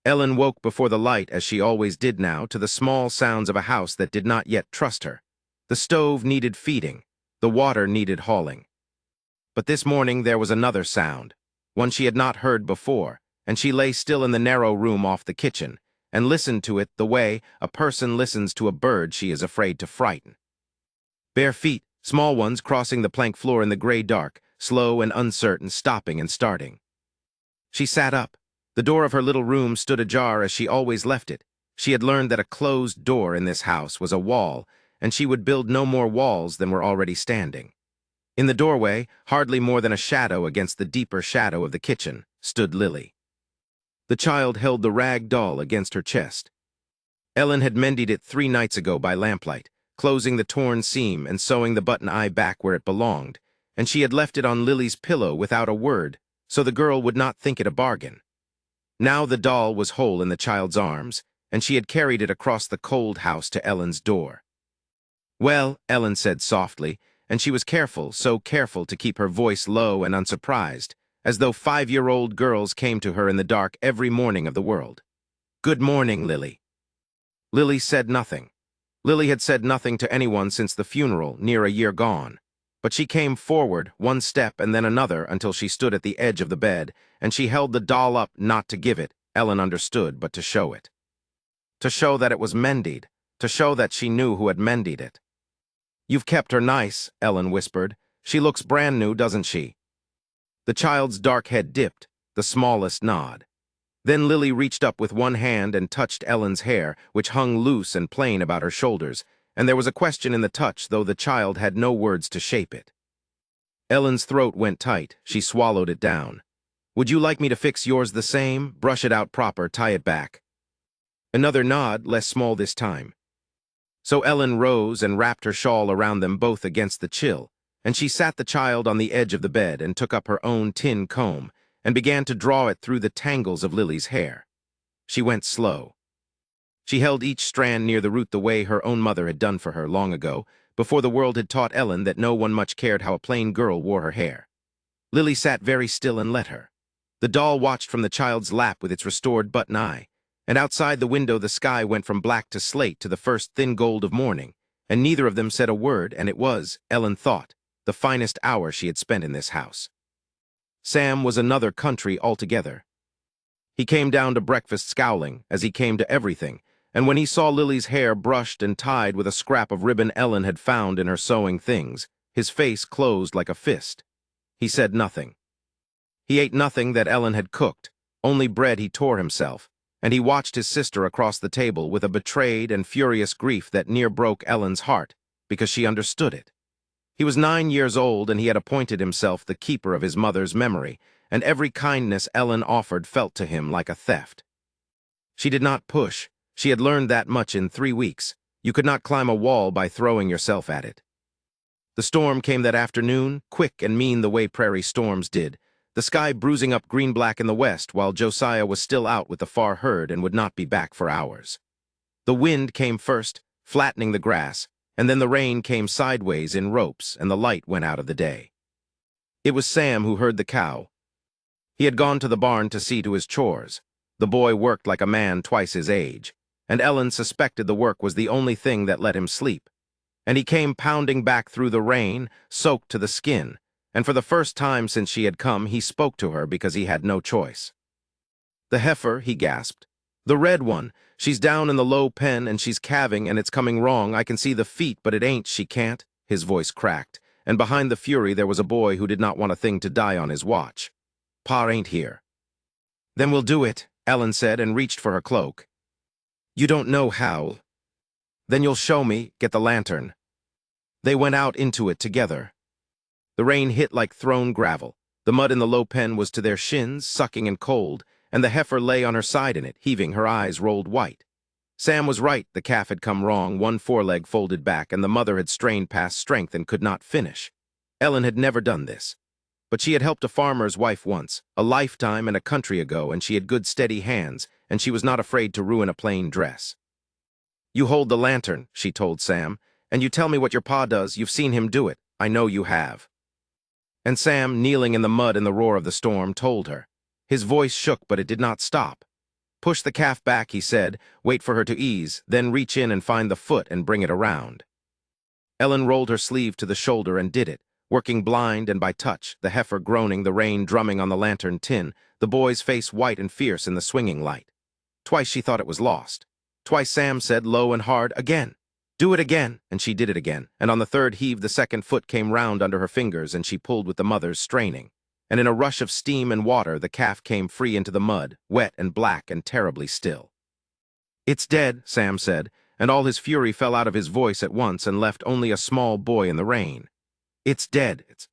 Ellen woke before the light, as she always did now, to the small sounds of a house that did not yet trust her. The stove needed feeding. The water needed hauling. But this morning there was another sound, one she had not heard before, and she lay still in the narrow room off the kitchen, and listened to it the way a person listens to a bird she is afraid to frighten. Bare feet, small ones crossing the plank floor in the gray dark, slow and uncertain, stopping and starting. She sat up. The door of her little room stood ajar as she always left it. She had learned that a closed door in this house was a wall, and she would build no more walls than were already standing. In the doorway, hardly more than a shadow against the deeper shadow of the kitchen, stood Lily. The child held the rag doll against her chest. Ellen had mended it 3 nights ago by lamplight, closing the torn seam and sewing the button eye back where it belonged, and she had left it on Lily's pillow without a word, so the girl would not think it a bargain. Now the doll was whole in the child's arms, and she had carried it across the cold house to Ellen's door. "Well," Ellen said softly, and she was careful, so careful to keep her voice low and unsurprised, as though 5-year-old girls came to her in the dark every morning of the world. "Good morning, Lily." Lily said nothing. Lily had said nothing to anyone since the funeral, near a year gone. But she came forward, one step and then another, until she stood at the edge of the bed, and she held the doll up, not to give it, Ellen understood, but to show it. To show that it was mended, to show that she knew who had mended it. "You've kept her nice," Ellen whispered. "She looks brand new, doesn't she?" The child's dark head dipped, the smallest nod. Then Lily reached up with one hand and touched Ellen's hair, which hung loose and plain about her shoulders, and there was a question in the touch, though the child had no words to shape it. Ellen's throat went tight. She swallowed it down. "Would you like me to fix yours the same? Brush it out proper, tie it back." Another nod, less small this time. So Ellen rose and wrapped her shawl around them both against the chill, and she sat the child on the edge of the bed and took up her own tin comb and began to draw it through the tangles of Lily's hair. She went slow. She held each strand near the root the way her own mother had done for her long ago, before the world had taught Ellen that no one much cared how a plain girl wore her hair. Lily sat very still and let her. The doll watched from the child's lap with its restored button eye, and outside the window the sky went from black to slate to the first thin gold of morning, and neither of them said a word, and it was, Ellen thought, the finest hour she had spent in this house. Sam was another country altogether. He came down to breakfast scowling, as he came to everything, and when he saw Lily's hair brushed and tied with a scrap of ribbon Ellen had found in her sewing things, his face closed like a fist. He said nothing. He ate nothing that Ellen had cooked, only bread he tore himself, and he watched his sister across the table with a betrayed and furious grief that near broke Ellen's heart, because she understood it. He was 9 years old, and he had appointed himself the keeper of his mother's memory, and every kindness Ellen offered felt to him like a theft. She did not push. She had learned that much in 3 weeks. You could not climb a wall by throwing yourself at it. The storm came that afternoon, quick and mean the way prairie storms did, the sky bruising up green-black in the west while Josiah was still out with the far herd and would not be back for hours. The wind came first, flattening the grass, and then the rain came sideways in ropes and the light went out of the day. It was Sam who herd the cow. He had gone to the barn to see to his chores. The boy worked like a man twice his age, and Ellen suspected the work was the only thing that let him sleep. And he came pounding back through the rain, soaked to the skin, and for the first time since she had come, he spoke to her because he had no choice. "The heifer," he gasped. "The red one. She's down in the low pen, and she's calving, and it's coming wrong. I can see the feet, but it ain't, she can't." His voice cracked, and behind the fury there was a boy who did not want a thing to die on his watch. "Pa ain't here." "Then we'll do it," Ellen said, and reached for her cloak. "You don't know how." "Then you'll show me. Get the lantern." They went out into it together. The rain hit like thrown gravel. The mud in the low pen was to their shins, sucking and cold, and the heifer lay on her side in it, heaving, her eyes rolled white. Sam was right, the calf had come wrong, one foreleg folded back, and the mother had strained past strength and could not finish. Ellen had never done this. But she had helped a farmer's wife once, a lifetime and a country ago, and she had good steady hands, and she was not afraid to ruin a plain dress. "You hold the lantern," she told Sam, "and you tell me what your pa does. You've seen him do it. I know you have." And Sam, kneeling in the mud in the roar of the storm, told her. His voice shook, but it did not stop. "Push the calf back," he said, "wait for her to ease, then reach in and find the foot and bring it around." Ellen rolled her sleeve to the shoulder and did it, working blind and by touch, the heifer groaning, the rain drumming on the lantern tin, the boy's face white and fierce in the swinging light. Twice she thought it was lost. Twice Sam said low and hard, "Again. Do it again," and she did it again, and on the third heave the second foot came round under her fingers and she pulled with the mother's straining. And in a rush of steam and water the calf came free into the mud, wet and black and terribly still. "It's dead," Sam said, and all his fury fell out of his voice at once and left only a small boy in the rain. "It's dead. It's—"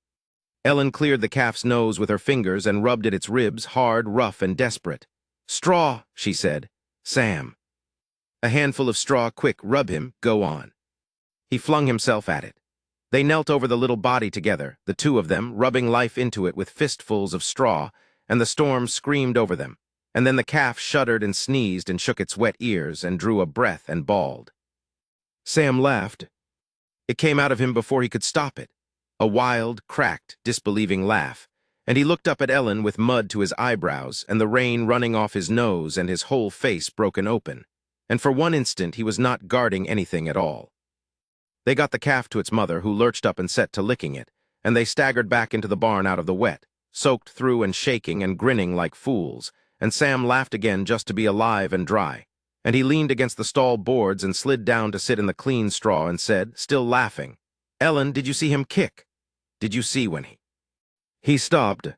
Ellen cleared the calf's nose with her fingers and rubbed at its ribs, hard, rough, and desperate. "Straw," she said. "Sam." "A handful of straw, quick, rub him, go on." He flung himself at it. They knelt over the little body together, the two of them, rubbing life into it with fistfuls of straw, and the storm screamed over them, and then the calf shuddered and sneezed and shook its wet ears and drew a breath and bawled. Sam laughed. It came out of him before he could stop it, a wild, cracked, disbelieving laugh, and he looked up at Ellen with mud to his eyebrows and the rain running off his nose and his whole face broken open. And for one instant he was not guarding anything at all. They got the calf to its mother, who lurched up and set to licking it, and they staggered back into the barn out of the wet, soaked through and shaking and grinning like fools, and Sam laughed again just to be alive and dry, and he leaned against the stall boards and slid down to sit in the clean straw and said, still laughing, "Ellen, did you see him kick? Did you see when he—" He stopped.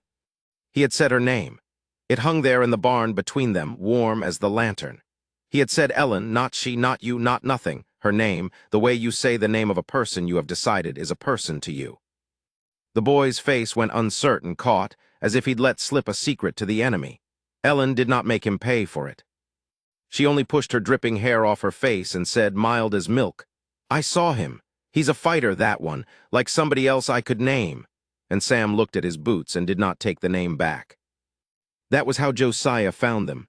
He had said her name. It hung there in the barn between them, warm as the lantern. He had said Ellen, not she, not you, not nothing, her name, the way you say the name of a person you have decided is a person to you. The boy's face went uncertain, caught, as if he'd let slip a secret to the enemy. Ellen did not make him pay for it. She only pushed her dripping hair off her face and said, mild as milk, "I saw him. He's a fighter, that one, like somebody else I could name." And Sam looked at his boots and did not take the name back. That was how Josiah found them.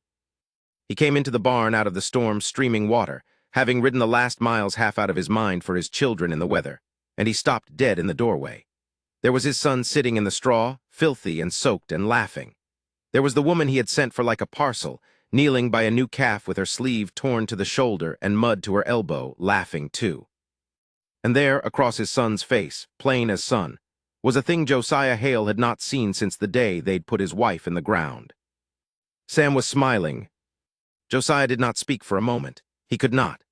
He came into the barn out of the storm's streaming water, having ridden the last miles half out of his mind for his children in the weather, and he stopped dead in the doorway. There was his son sitting in the straw, filthy and soaked and laughing. There was the woman he had sent for like a parcel, kneeling by a new calf with her sleeve torn to the shoulder and mud to her elbow, laughing too. And there, across his son's face, plain as sun, was a thing Josiah Hale had not seen since the day they'd put his wife in the ground. Sam was smiling. Josiah did not speak for a moment. He could not.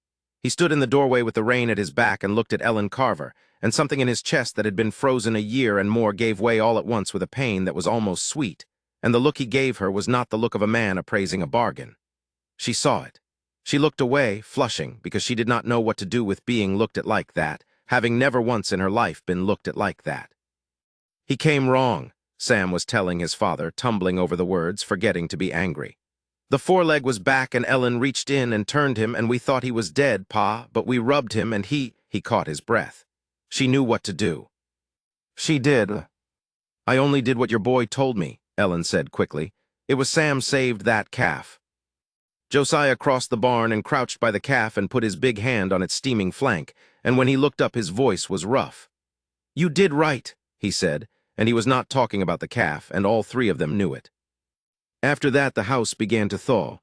He stood in the doorway with the rain at his back and looked at Ellen Carver, and something in his chest that had been frozen a year and more gave way all at once with a pain that was almost sweet, and the look he gave her was not the look of a man appraising a bargain. She saw it. She looked away, flushing, because she did not know what to do with being looked at like that, having never once in her life been looked at like that. "He came wrong," Sam was telling his father, tumbling over the words, forgetting to be angry. "The foreleg was back and Ellen reached in and turned him and we thought he was dead, Pa, but we rubbed him and he caught his breath. She knew what to do." "She did." "I only did what your boy told me," Ellen said quickly. "It was Sam saved that calf." Josiah crossed the barn and crouched by the calf and put his big hand on its steaming flank, and when he looked up his voice was rough. "You did right," he said, and he was not talking about the calf, and all three of them knew it. After that, the house began to thaw.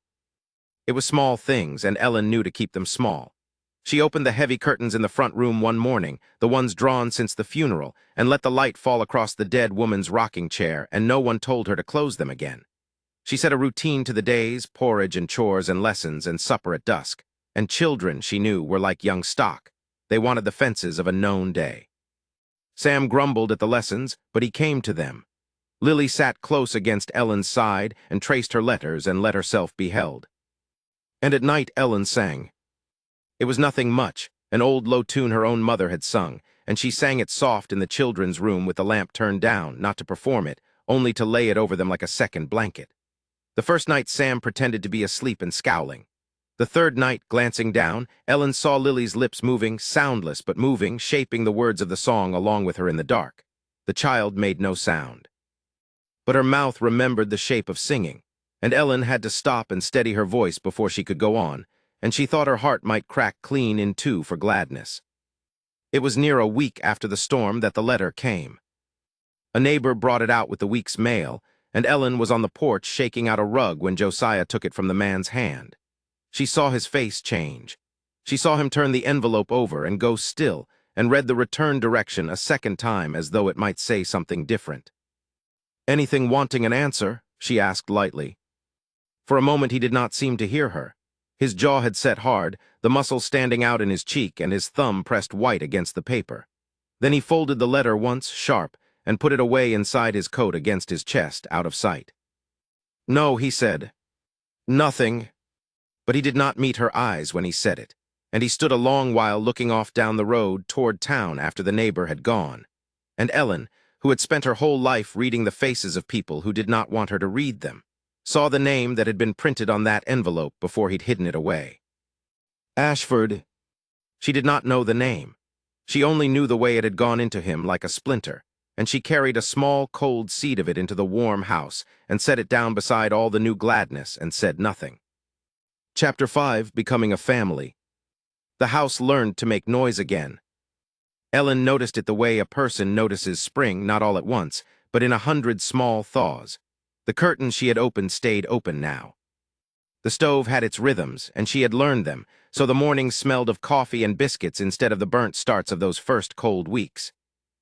It was small things, and Ellen knew to keep them small. She opened the heavy curtains in the front room one morning, the ones drawn since the funeral, and let the light fall across the dead woman's rocking chair, and no one told her to close them again. She set a routine to the days, porridge and chores and lessons and supper at dusk, and children, she knew, were like young stock. They wanted the fences of a known day. Sam grumbled at the lessons, but he came to them. Lily sat close against Ellen's side and traced her letters and let herself be held. And at night Ellen sang. It was nothing much, an old low tune her own mother had sung, and she sang it soft in the children's room with the lamp turned down, not to perform it, only to lay it over them like a second blanket. The first night Sam pretended to be asleep and scowling. The third night, glancing down, Ellen saw Lily's lips moving, soundless but moving, shaping the words of the song along with her in the dark. The child made no sound. But her mouth remembered the shape of singing, and Ellen had to stop and steady her voice before she could go on, and she thought her heart might crack clean in two for gladness. It was near a week after the storm that the letter came. A neighbor brought it out with the week's mail, and Ellen was on the porch shaking out a rug when Josiah took it from the man's hand. She saw his face change. She saw him turn the envelope over and go still, and read the return direction a second time as though it might say something different. "Anything wanting an answer?" she asked lightly. For a moment he did not seem to hear her. His jaw had set hard, the muscle standing out in his cheek, and his thumb pressed white against the paper. Then he folded the letter once, sharp, and put it away inside his coat against his chest, out of sight. "No," he said. "Nothing." But he did not meet her eyes when he said it, and he stood a long while looking off down the road toward town after the neighbor had gone. And Ellen, who had spent her whole life reading the faces of people who did not want her to read them, saw the name that had been printed on that envelope before he'd hidden it away. Ashford. She did not know the name. She only knew the way it had gone into him like a splinter, and she carried a small, cold seed of it into the warm house and set it down beside all the new gladness and said nothing. Chapter 5, Becoming a Family. The house learned to make noise again. Ellen noticed it the way a person notices spring, not all at once, but in 100 small thaws. The curtains she had opened stayed open now. The stove had its rhythms, and she had learned them, so the mornings smelled of coffee and biscuits instead of the burnt starts of those first cold weeks.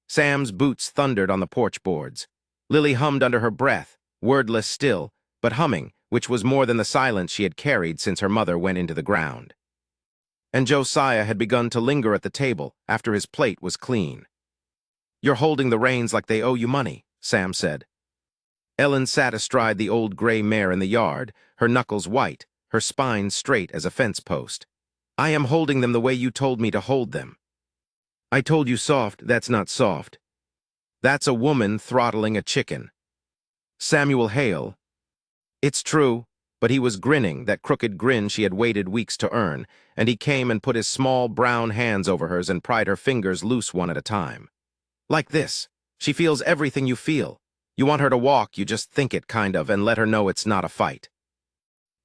Sam's boots thundered on the porch boards. Lily hummed under her breath, wordless still, but humming, which was more than the silence she had carried since her mother went into the ground. And Josiah had begun to linger at the table after his plate was clean. "You're holding the reins like they owe you money," Sam said. Ellen sat astride the old gray mare in the yard, her knuckles white, her spine straight as a fence post. "I am holding them the way you told me to hold them." "I told you soft, that's not soft. That's a woman throttling a chicken." Samuel Hale. It's true, but he was grinning, that crooked grin she had waited weeks to earn, and he came and put his small brown hands over hers and pried her fingers loose one at a time. "Like this. She feels everything you feel. You want her to walk, you just think it, kind of, and let her know it's not a fight."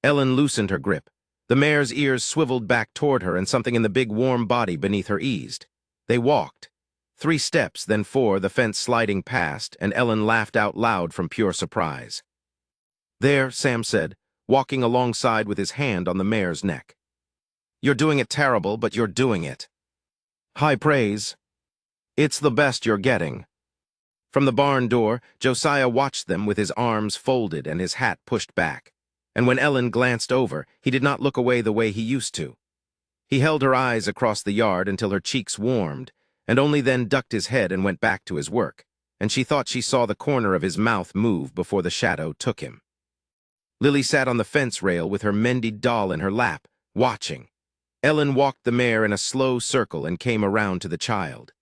Ellen loosened her grip. The mare's ears swiveled back toward her, and something in the big warm body beneath her eased. They walked. 3 steps, then 4, the fence sliding past, and Ellen laughed out loud from pure surprise. "There," Sam said, walking alongside with his hand on the mare's neck. "You're doing it terrible, but you're doing it. High praise. It's the best you're getting." From the barn door, Josiah watched them with his arms folded and his hat pushed back. And when Ellen glanced over, he did not look away the way he used to. He held her eyes across the yard until her cheeks warmed, and only then ducked his head and went back to his work, and she thought she saw the corner of his mouth move before the shadow took him. Lily sat on the fence rail with her mended doll in her lap, watching. Ellen walked the mare in a slow circle and came around to the child.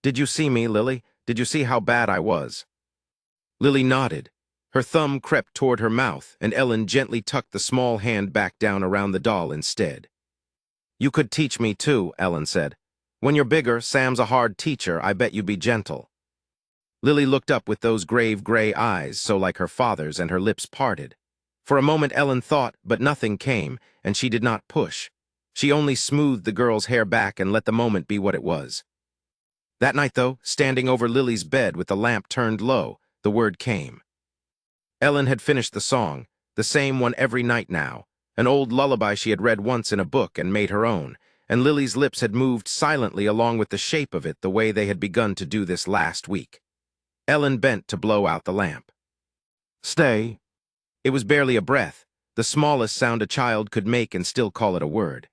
"Did you see me, Lily? Did you see how bad I was?" Lily nodded. Her thumb crept toward her mouth, and Ellen gently tucked the small hand back down around the doll instead. "You could teach me too," Ellen said. "When you're bigger, Sam's a hard teacher, I bet you'd be gentle." Lily looked up with those grave gray eyes so like her father's, and her lips parted. For a moment Ellen thought, but nothing came, and she did not push. She only smoothed the girl's hair back and let the moment be what it was. That night, though, standing over Lily's bed with the lamp turned low, the word came. Ellen had finished the song, the same one every night now, an old lullaby she had read once in a book and made her own, and Lily's lips had moved silently along with the shape of it the way they had begun to do this last week. Ellen bent to blow out the lamp. "Stay." It was barely a breath, the smallest sound a child could make and still call it a word.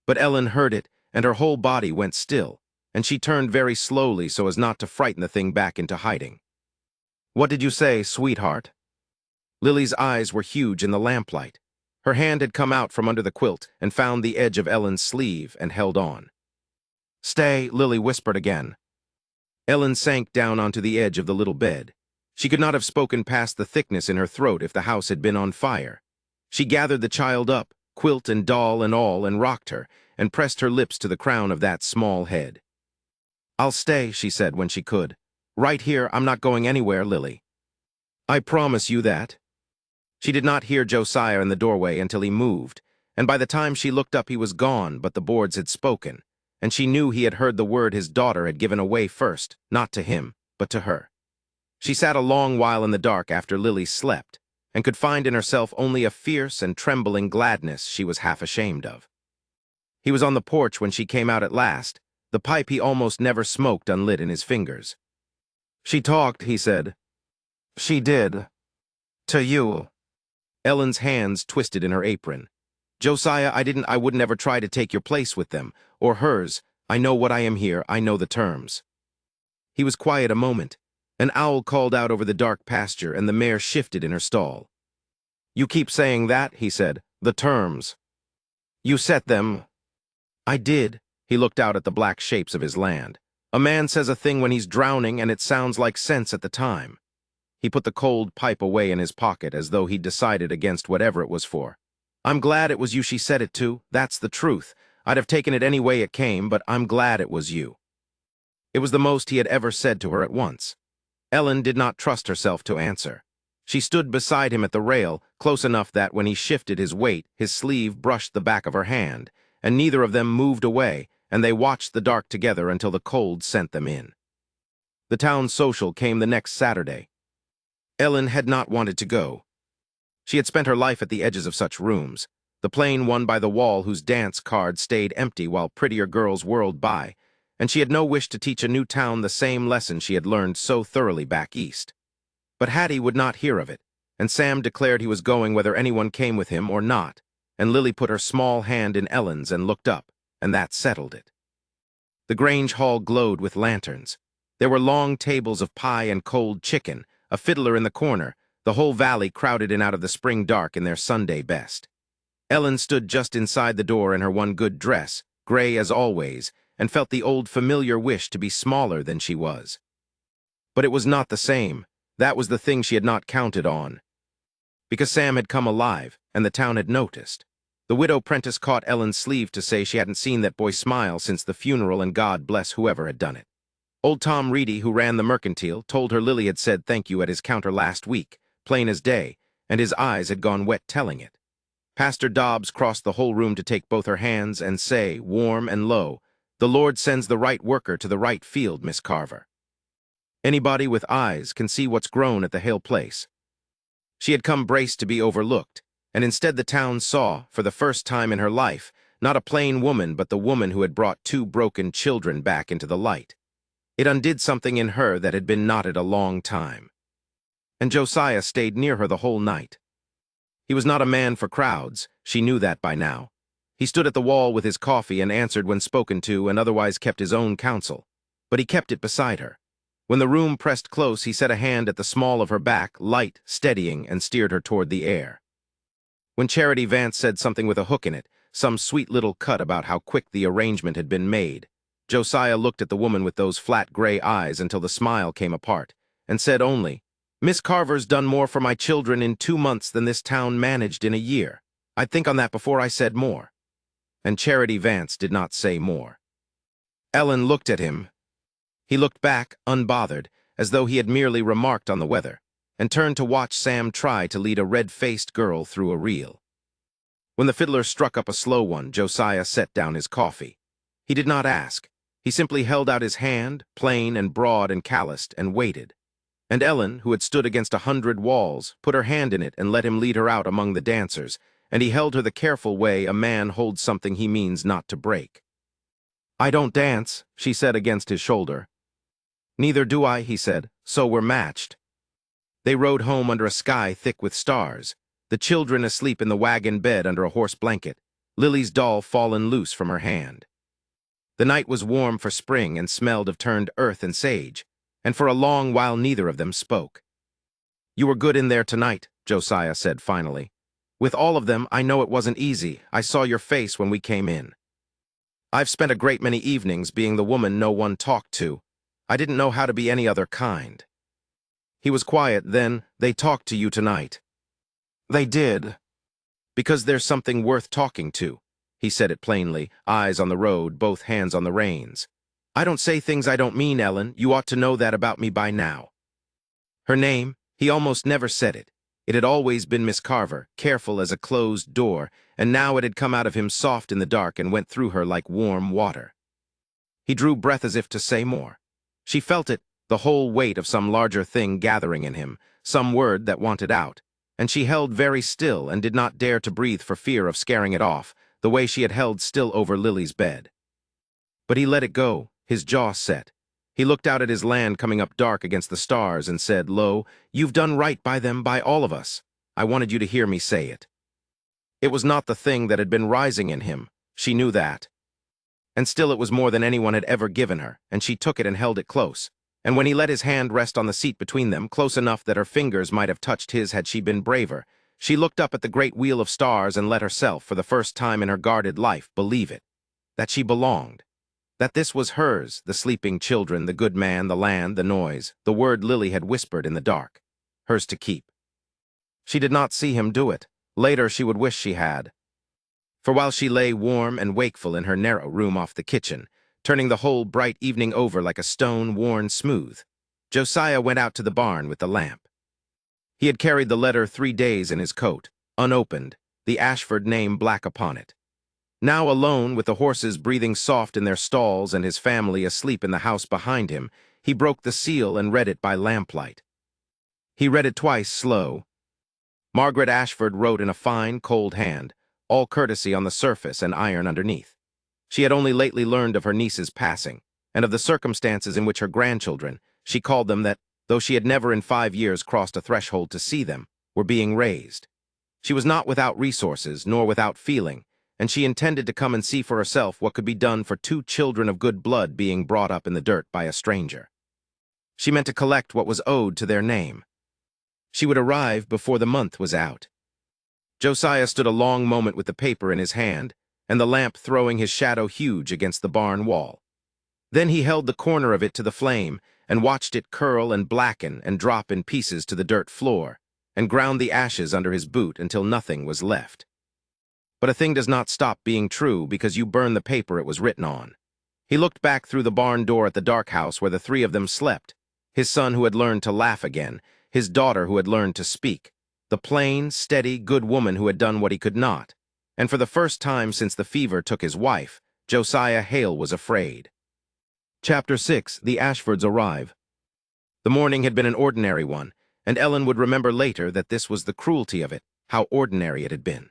But Ellen heard it, and her whole body went still, and she turned very slowly so as not to frighten the thing back into hiding. "What did you say, sweetheart?" Lily's eyes were huge in the lamplight. Her hand had come out from under the quilt and found the edge of Ellen's sleeve and held on. "Stay," Lily whispered again. Ellen sank down onto the edge of the little bed. She could not have spoken past the thickness in her throat if the house had been on fire. She gathered the child up, quilt and doll and all, and rocked her, and pressed her lips to the crown of that small head. "I'll stay," she said when she could. "Right here, I'm not going anywhere, Lily. I promise you that." She did not hear Josiah in the doorway until he moved, and by the time she looked up he was gone, but the boards had spoken, and she knew he had heard the word his daughter had given away first, not to him, but to her. She sat a long while in the dark after Lily slept, and could find in herself only a fierce and trembling gladness she was half ashamed of. He was on the porch when she came out at last, the pipe he almost never smoked unlit in his fingers. "She talked," he said. "She did. To you." Ellen's hands twisted in her apron. "Josiah, I would never try to take your place with them, or hers. I know what I am here, I know the terms." He was quiet a moment. An owl called out over the dark pasture, and the mare shifted in her stall. "You keep saying that," he said. "The terms. You set them." "I did." He looked out at the black shapes of his land. "A man says a thing when he's drowning, and it sounds like sense at the time." He put the cold pipe away in his pocket as though he'd decided against whatever it was for. "I'm glad it was you she said it to. That's the truth. I'd have taken it any way it came, but I'm glad it was you." It was the most he had ever said to her at once. Ellen did not trust herself to answer. She stood beside him at the rail, close enough that when he shifted his weight, his sleeve brushed the back of her hand, and neither of them moved away, and they watched the dark together until the cold sent them in. The town social came the next Saturday. Ellen had not wanted to go. She had spent her life at the edges of such rooms, the plain one by the wall whose dance card stayed empty while prettier girls whirled by, and she had no wish to teach a new town the same lesson she had learned so thoroughly back east. But Hattie would not hear of it, and Sam declared he was going whether anyone came with him or not, and Lily put her small hand in Ellen's and looked up, and that settled it. The Grange hall glowed with lanterns. There were long tables of pie and cold chicken, a fiddler in the corner, the whole valley crowded in out of the spring dark in their Sunday best. Ellen stood just inside the door in her one good dress, gray as always, and felt the old familiar wish to be smaller than she was. But it was not the same. That was the thing she had not counted on. Because Sam had come alive, and the town had noticed. The widow Prentice caught Ellen's sleeve to say she hadn't seen that boy smile since the funeral, and God bless whoever had done it. Old Tom Reedy, who ran the mercantile, told her Lily had said thank you at his counter last week, plain as day, and his eyes had gone wet telling it. Pastor Dobbs crossed the whole room to take both her hands and say, warm and low, "The Lord sends the right worker to the right field, Miss Carver." Anybody with eyes can see what's grown at the Hale place. She had come braced to be overlooked, and instead the town saw, for the first time in her life, not a plain woman but the woman who had brought two broken children back into the light. It undid something in her that had been knotted a long time. And Josiah stayed near her the whole night. He was not a man for crowds, she knew that by now. He stood at the wall with his coffee and answered when spoken to and otherwise kept his own counsel. But he kept it beside her. When the room pressed close, he set a hand at the small of her back, light, steadying, and steered her toward the air. When Charity Vance said something with a hook in it, some sweet little cut about how quick the arrangement had been made, Josiah looked at the woman with those flat gray eyes until the smile came apart, and said only, "Miss Carver's done more for my children in 2 months than this town managed in a year. I'd think on that before I said more." And Charity Vance did not say more. Ellen looked at him. He looked back, unbothered, as though he had merely remarked on the weather, and turned to watch Sam try to lead a red-faced girl through a reel. When the fiddler struck up a slow one, Josiah set down his coffee. He did not ask. He simply held out his hand, plain and broad and calloused, and waited. And Ellen, who had stood against 100 walls, put her hand in it and let him lead her out among the dancers, and he held her the careful way a man holds something he means not to break. "I don't dance," she said against his shoulder. "Neither do I," he said, "so we're matched." They rode home under a sky thick with stars, the children asleep in the wagon bed under a horse blanket, Lily's doll fallen loose from her hand. The night was warm for spring and smelled of turned earth and sage, and for a long while neither of them spoke. "You were good in there tonight," Josiah said finally. "With all of them, I know it wasn't easy. I saw your face when we came in. I've spent a great many evenings being the woman no one talked to. I didn't know how to be any other kind." He was quiet. "Then they talked to you tonight." "They did. Because there's something worth talking to." He said it plainly, eyes on the road, both hands on the reins. "I don't say things I don't mean, Ellen. You ought to know that about me by now." Her name, he almost never said it. It had always been Miss Carver, careful as a closed door, and now it had come out of him soft in the dark and went through her like warm water. He drew breath as if to say more. She felt it, the whole weight of some larger thing gathering in him, some word that wanted out, and she held very still and did not dare to breathe for fear of scaring it off, the way she had held still over Lily's bed. But he let it go, his jaw set. He looked out at his land coming up dark against the stars and said, "Lo, you've done right by them, by all of us. I wanted you to hear me say it." It was not the thing that had been rising in him. She knew that. And still it was more than anyone had ever given her, and she took it and held it close. And when he let his hand rest on the seat between them, close enough that her fingers might have touched his had she been braver, she looked up at the great wheel of stars and let herself, for the first time in her guarded life, believe it. That she belonged. That this was hers, the sleeping children, the good man, the land, the noise, the word Lily had whispered in the dark. Hers to keep. She did not see him do it. Later she would wish she had. For while she lay warm and wakeful in her narrow room off the kitchen, turning the whole bright evening over like a stone worn smooth, Josiah went out to the barn with the lamp. He had carried the letter 3 days in his coat, unopened, the Ashford name black upon it. Now alone, with the horses breathing soft in their stalls and his family asleep in the house behind him, he broke the seal and read it by lamplight. He read it twice slow. Margaret Ashford wrote in a fine, cold hand, all courtesy on the surface and iron underneath. She had only lately learned of her niece's passing, and of the circumstances in which her grandchildren, she called them that, though she had never in 5 years crossed a threshold to see them, were being raised. She was not without resources, nor without feeling, and she intended to come and see for herself what could be done for 2 children of good blood being brought up in the dirt by a stranger. She meant to collect what was owed to their name. She would arrive before the month was out. Josiah stood a long moment with the paper in his hand, and the lamp throwing his shadow huge against the barn wall. Then he held the corner of it to the flame, and watched it curl and blacken and drop in pieces to the dirt floor, and ground the ashes under his boot until nothing was left. But a thing does not stop being true because you burn the paper it was written on. He looked back through the barn door at the dark house where the 3 of them slept, his son who had learned to laugh again, his daughter who had learned to speak, the plain, steady, good woman who had done what he could not, and for the first time since the fever took his wife, Josiah Hale was afraid. Chapter 6. The Ashfords Arrive. The morning had been an ordinary one, and Ellen would remember later that this was the cruelty of it, how ordinary it had been.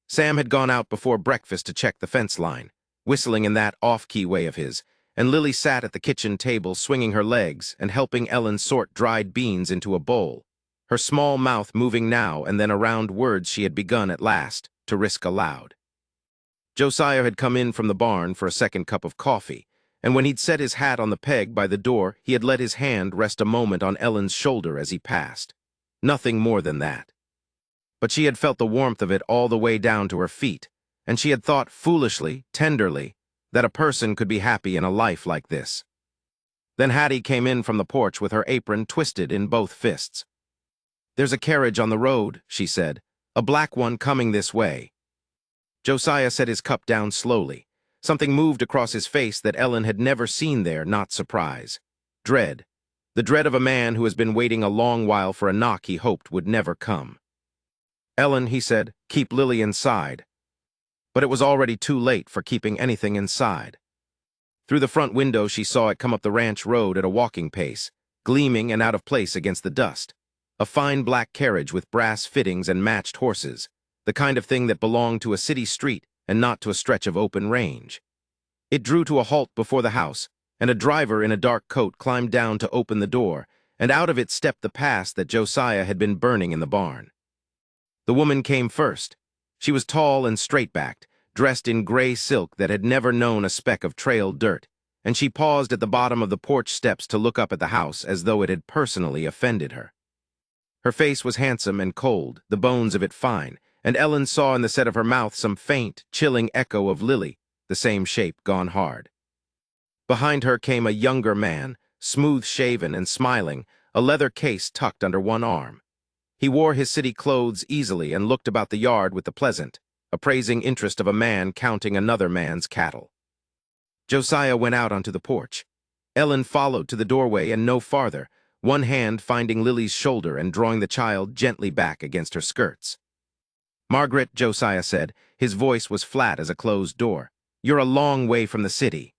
Sam had gone out before breakfast to check the fence line, whistling in that off-key way of his, and Lily sat at the kitchen table swinging her legs and helping Ellen sort dried beans into a bowl, her small mouth moving now and then around words she had begun at last to risk aloud. Josiah had come in from the barn for a second cup of coffee, and when he'd set his hat on the peg by the door, he had let his hand rest a moment on Ellen's shoulder as he passed. Nothing more than that. But she had felt the warmth of it all the way down to her feet, and she had thought foolishly, tenderly, that a person could be happy in a life like this. Then Hattie came in from the porch with her apron twisted in both fists. "There's a carriage on the road," she said, "a black one coming this way." Josiah set his cup down slowly. Something moved across his face that Ellen had never seen there, not surprise. Dread. The dread of a man who has been waiting a long while for a knock he hoped would never come. "Ellen," he said, "keep Lily inside." But it was already too late for keeping anything inside. Through the front window she saw it come up the ranch road at a walking pace, gleaming and out of place against the dust. A fine black carriage with brass fittings and matched horses, the kind of thing that belonged to a city street and not to a stretch of open range. It drew to a halt before the house, and a driver in a dark coat climbed down to open the door, and out of it stepped the past that Josiah had been burning in the barn. The woman came first. She was tall and straight-backed, dressed in gray silk that had never known a speck of trailed dirt, and she paused at the bottom of the porch steps to look up at the house as though it had personally offended her. Her face was handsome and cold, the bones of it fine, and Ellen saw in the set of her mouth some faint, chilling echo of Lily, the same shape gone hard. Behind her came a younger man, smooth-shaven and smiling, a leather case tucked under one arm. He wore his city clothes easily and looked about the yard with the pleasant, appraising interest of a man counting another man's cattle. Josiah went out onto the porch. Ellen followed to the doorway and no farther, one hand finding Lily's shoulder and drawing the child gently back against her skirts. "Margaret," Josiah said, his voice was flat as a closed door, "you're a long way from the city."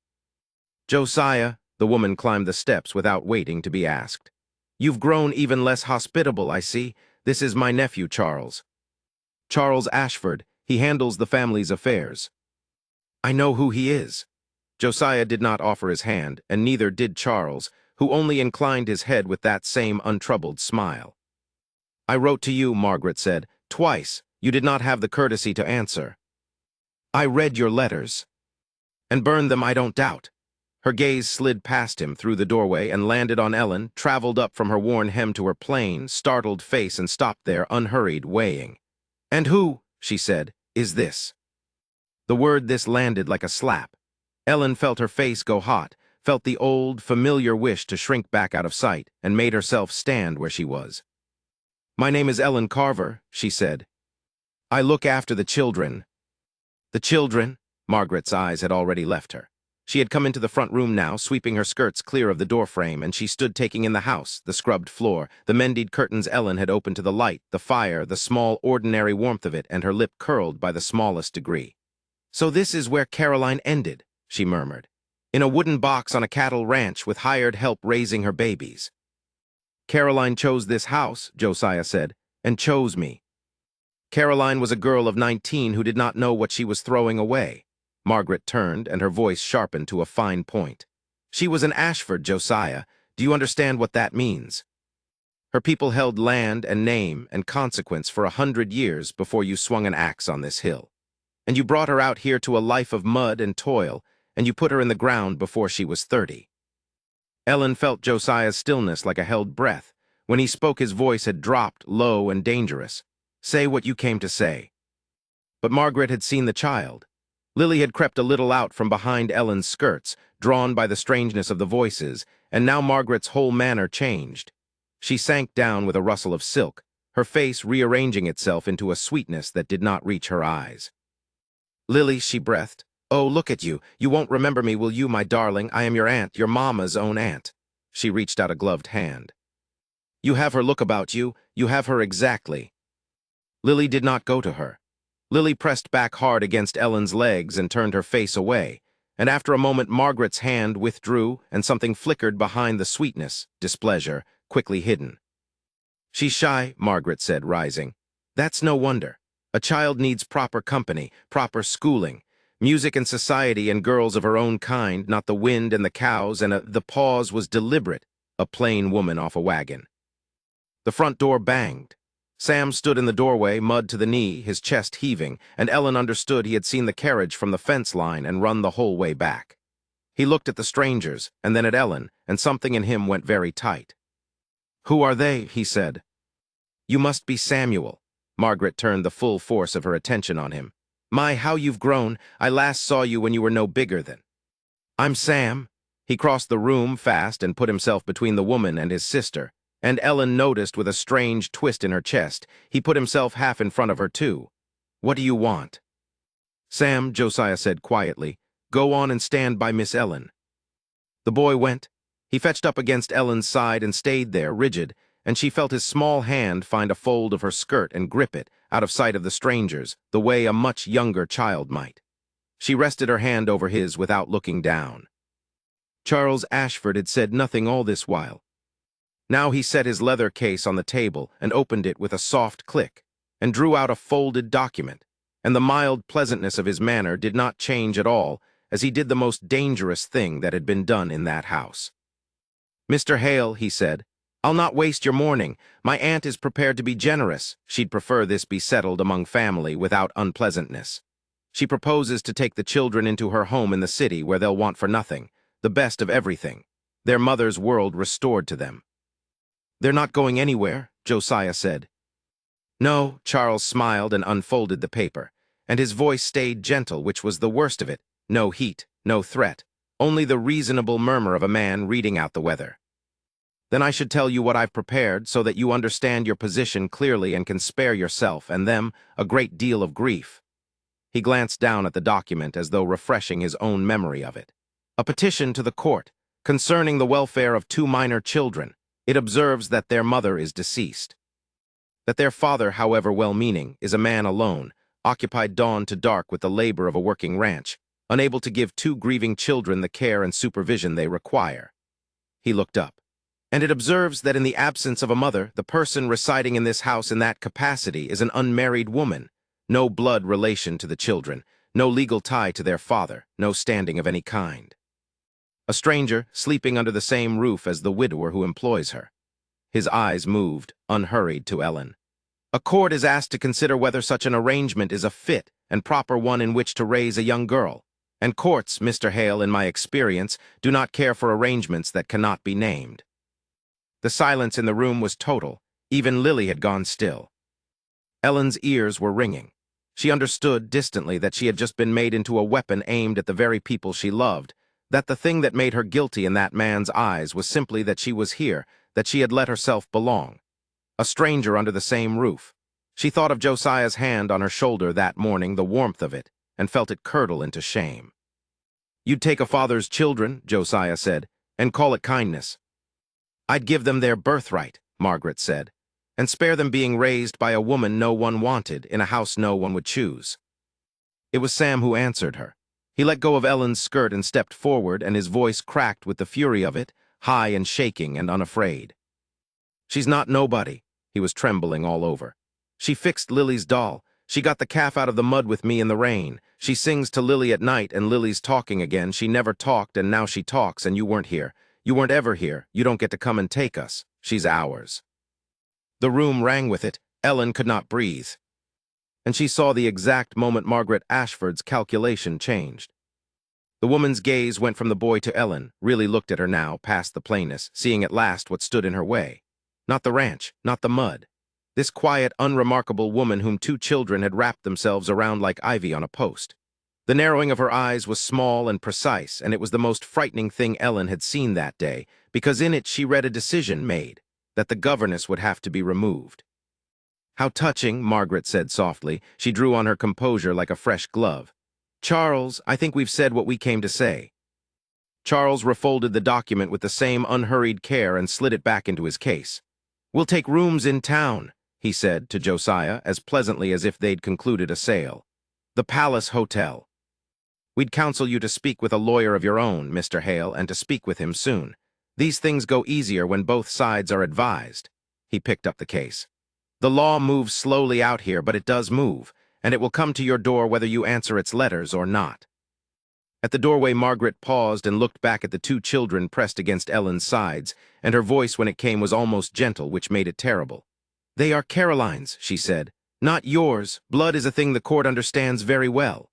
"Josiah," the woman climbed the steps without waiting to be asked. "You've grown even less hospitable, I see. This is my nephew, Charles." "Charles Ashford. He handles the family's affairs." "I know who he is." Josiah did not offer his hand, and neither did Charles, who only inclined his head with that same untroubled smile. "I wrote to you," Margaret said, "twice. You did not have the courtesy to answer." "I read your letters." "And burned them, I don't doubt." Her gaze slid past him through the doorway and landed on Ellen, traveled up from her worn hem to her plain, startled face and stopped there, unhurried, weighing. "And who," she said, "is this?" The word "this" landed like a slap. Ellen felt her face go hot, felt the old, familiar wish to shrink back out of sight, and made herself stand where she was. "My name is Ellen Carver," she said. "I look after the children." "The children?" Margaret's eyes had already left her. She had come into the front room now, sweeping her skirts clear of the doorframe, and she stood taking in the house, the scrubbed floor, the mended curtains Ellen had opened to the light, the fire, the small, ordinary warmth of it, and her lip curled by the smallest degree. "So this is where Caroline ended," she murmured. "In a wooden box on a cattle ranch with hired help raising her babies." "Caroline chose this house," Josiah said, "and chose me." Caroline was a girl of 19 who did not know what she was throwing away. Margaret turned, and her voice sharpened to a fine point. "She was an Ashford, Josiah. Do you understand what that means? Her people held land and name and consequence for 100 years before you swung an axe on this hill. And you brought her out here to a life of mud and toil, and you put her in the ground before she was 30. Ellen felt Josiah's stillness like a held breath. When he spoke, his voice had dropped, low and dangerous. "Say what you came to say." But Margaret had seen the child. Lily had crept a little out from behind Ellen's skirts, drawn by the strangeness of the voices, and now Margaret's whole manner changed. She sank down with a rustle of silk, her face rearranging itself into a sweetness that did not reach her eyes. "Lily," she breathed, "oh, look at you. You won't remember me, will you, my darling? I am your aunt, your mamma's own aunt." She reached out a gloved hand. "You have her look about you. You have her exactly." Lily did not go to her. Lily pressed back hard against Ellen's legs and turned her face away, and after a moment Margaret's hand withdrew and something flickered behind the sweetness, displeasure, quickly hidden. "She's shy," Margaret said, rising. "That's no wonder. A child needs proper company, proper schooling. Music and society and girls of her own kind, not the wind and the cows, and the pause was deliberate, a plain woman off a wagon. The front door banged. Sam stood in the doorway, mud to the knee, his chest heaving, and Ellen understood he had seen the carriage from the fence line and run the whole way back. He looked at the strangers, and then at Ellen, and something in him went very tight. "Who are they?" he said. "You must be Samuel." Margaret turned the full force of her attention on him. "My, how you've grown. I last saw you when you were no bigger than." "I'm Sam." He crossed the room fast and put himself between the woman and his sister, and Ellen noticed with a strange twist in her chest, he put himself half in front of her too. "What do you want?" "Sam," Josiah said quietly, "go on and stand by Miss Ellen." The boy went. He fetched up against Ellen's side and stayed there, rigid, and she felt his small hand find a fold of her skirt and grip it, out of sight of the strangers, the way a much younger child might. She rested her hand over his without looking down. Charles Ashford had said nothing all this while. Now he set his leather case on the table and opened it with a soft click, and drew out a folded document, and the mild pleasantness of his manner did not change at all as he did the most dangerous thing that had been done in that house. "Mr. Hale," he said, "I'll not waste your morning. My aunt is prepared to be generous. She'd prefer this be settled among family without unpleasantness. She proposes to take the children into her home in the city where they'll want for nothing, the best of everything, their mother's world restored to them." "They're not going anywhere," Josiah said. "No," Charles smiled and unfolded the paper, and his voice stayed gentle, which was the worst of it. No heat, no threat, only the reasonable murmur of a man reading out the weather. "Then I should tell you what I've prepared so that you understand your position clearly and can spare yourself and them a great deal of grief." He glanced down at the document as though refreshing his own memory of it. "A petition to the court, concerning the welfare of 2 minor children. It observes that their mother is deceased. That their father, however well-meaning, is a man alone, occupied dawn to dark with the labor of a working ranch, unable to give 2 grieving children the care and supervision they require." He looked up. "And it observes that in the absence of a mother, the person residing in this house in that capacity is an unmarried woman, no blood relation to the children, no legal tie to their father, no standing of any kind. A stranger sleeping under the same roof as the widower who employs her." His eyes moved, unhurried, to Ellen. "A court is asked to consider whether such an arrangement is a fit and proper one in which to raise a young girl. And courts, Mr. Hale, in my experience, do not care for arrangements that cannot be named." The silence in the room was total. Even Lily had gone still. Ellen's ears were ringing. She understood distantly that she had just been made into a weapon aimed at the very people she loved, that the thing that made her guilty in that man's eyes was simply that she was here, that she had let herself belong. A stranger under the same roof. She thought of Josiah's hand on her shoulder that morning, the warmth of it, and felt it curdle into shame. "You'd take a father's children," Josiah said, "and call it kindness." "I'd give them their birthright," Margaret said, "and spare them being raised by a woman no one wanted in a house no one would choose." It was Sam who answered her. He let go of Ellen's skirt and stepped forward, and his voice cracked with the fury of it, high and shaking and unafraid. "She's not nobody." He was trembling all over. "She fixed Lily's doll. She got the calf out of the mud with me in the rain. She sings to Lily at night, and Lily's talking again. She never talked, and now she talks, and you weren't here. You weren't ever here. You don't get to come and take us. She's ours." The room rang with it. Ellen could not breathe. And she saw the exact moment Margaret Ashford's calculation changed. The woman's gaze went from the boy to Ellen, really looked at her now, past the plainness, seeing at last what stood in her way. Not the ranch, not the mud. This quiet, unremarkable woman whom 2 children had wrapped themselves around like ivy on a post. The narrowing of her eyes was small and precise, and it was the most frightening thing Ellen had seen that day, because in it she read a decision made, that the governess would have to be removed. "How touching," Margaret said softly. She drew on her composure like a fresh glove. "Charles, I think we've said what we came to say." Charles refolded the document with the same unhurried care and slid it back into his case. "We'll take rooms in town," he said to Josiah, as pleasantly as if they'd concluded a sale. "The Palace Hotel. We'd counsel you to speak with a lawyer of your own, Mr. Hale, and to speak with him soon. These things go easier when both sides are advised." He picked up the case. "The law moves slowly out here, but it does move, and it will come to your door whether you answer its letters or not." At the doorway, Margaret paused and looked back at the two children pressed against Ellen's sides, and her voice when it came was almost gentle, which made it terrible. "They are Caroline's," she said. "Not yours. Blood is a thing the court understands very well."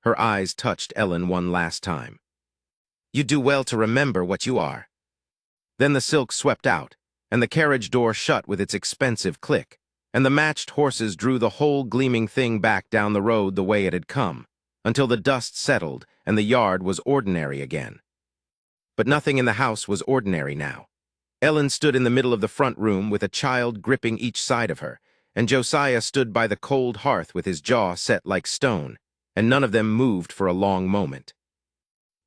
Her eyes touched Ellen one last time. "You do well to remember what you are." Then the silk swept out, and the carriage door shut with its expensive click, and the matched horses drew the whole gleaming thing back down the road the way it had come, until the dust settled and the yard was ordinary again. But nothing in the house was ordinary now. Ellen stood in the middle of the front room with a child gripping each side of her, and Josiah stood by the cold hearth with his jaw set like stone, and none of them moved for a long moment.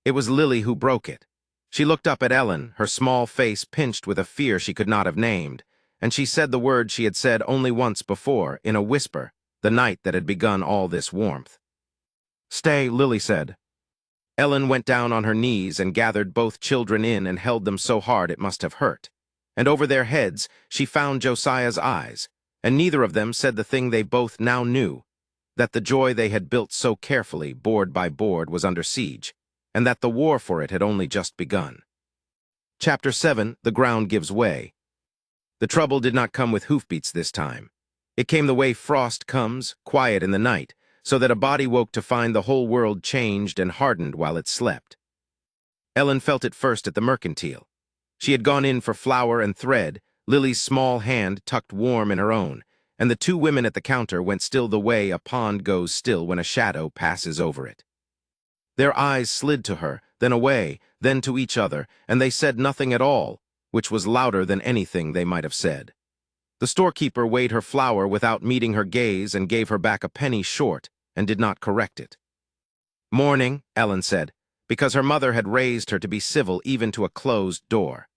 It was Lily who broke it. She looked up at Ellen, her small face pinched with a fear she could not have named, and she said the word she had said only once before, in a whisper, the night that had begun all this warmth. "Stay," Lily said. Ellen went down on her knees and gathered both children in and held them so hard it must have hurt. And over their heads she found Josiah's eyes, and neither of them said the thing they both now knew, that the joy they had built so carefully, board by board, was under siege, and that the war for it had only just begun. Chapter 7, The Ground Gives Way. The trouble did not come with hoofbeats this time. It came the way frost comes, quiet in the night, so that a body woke to find the whole world changed and hardened while it slept. Ellen felt it first at the mercantile. She had gone in for flour and thread, Lily's small hand tucked warm in her own, and the two women at the counter went still the way a pond goes still when a shadow passes over it. Their eyes slid to her, then away, then to each other, and they said nothing at all, which was louder than anything they might have said. The storekeeper weighed her flour without meeting her gaze and gave her back a penny short, and did not correct it. "Morning," Ellen said, because her mother had raised her to be civil even to a closed door.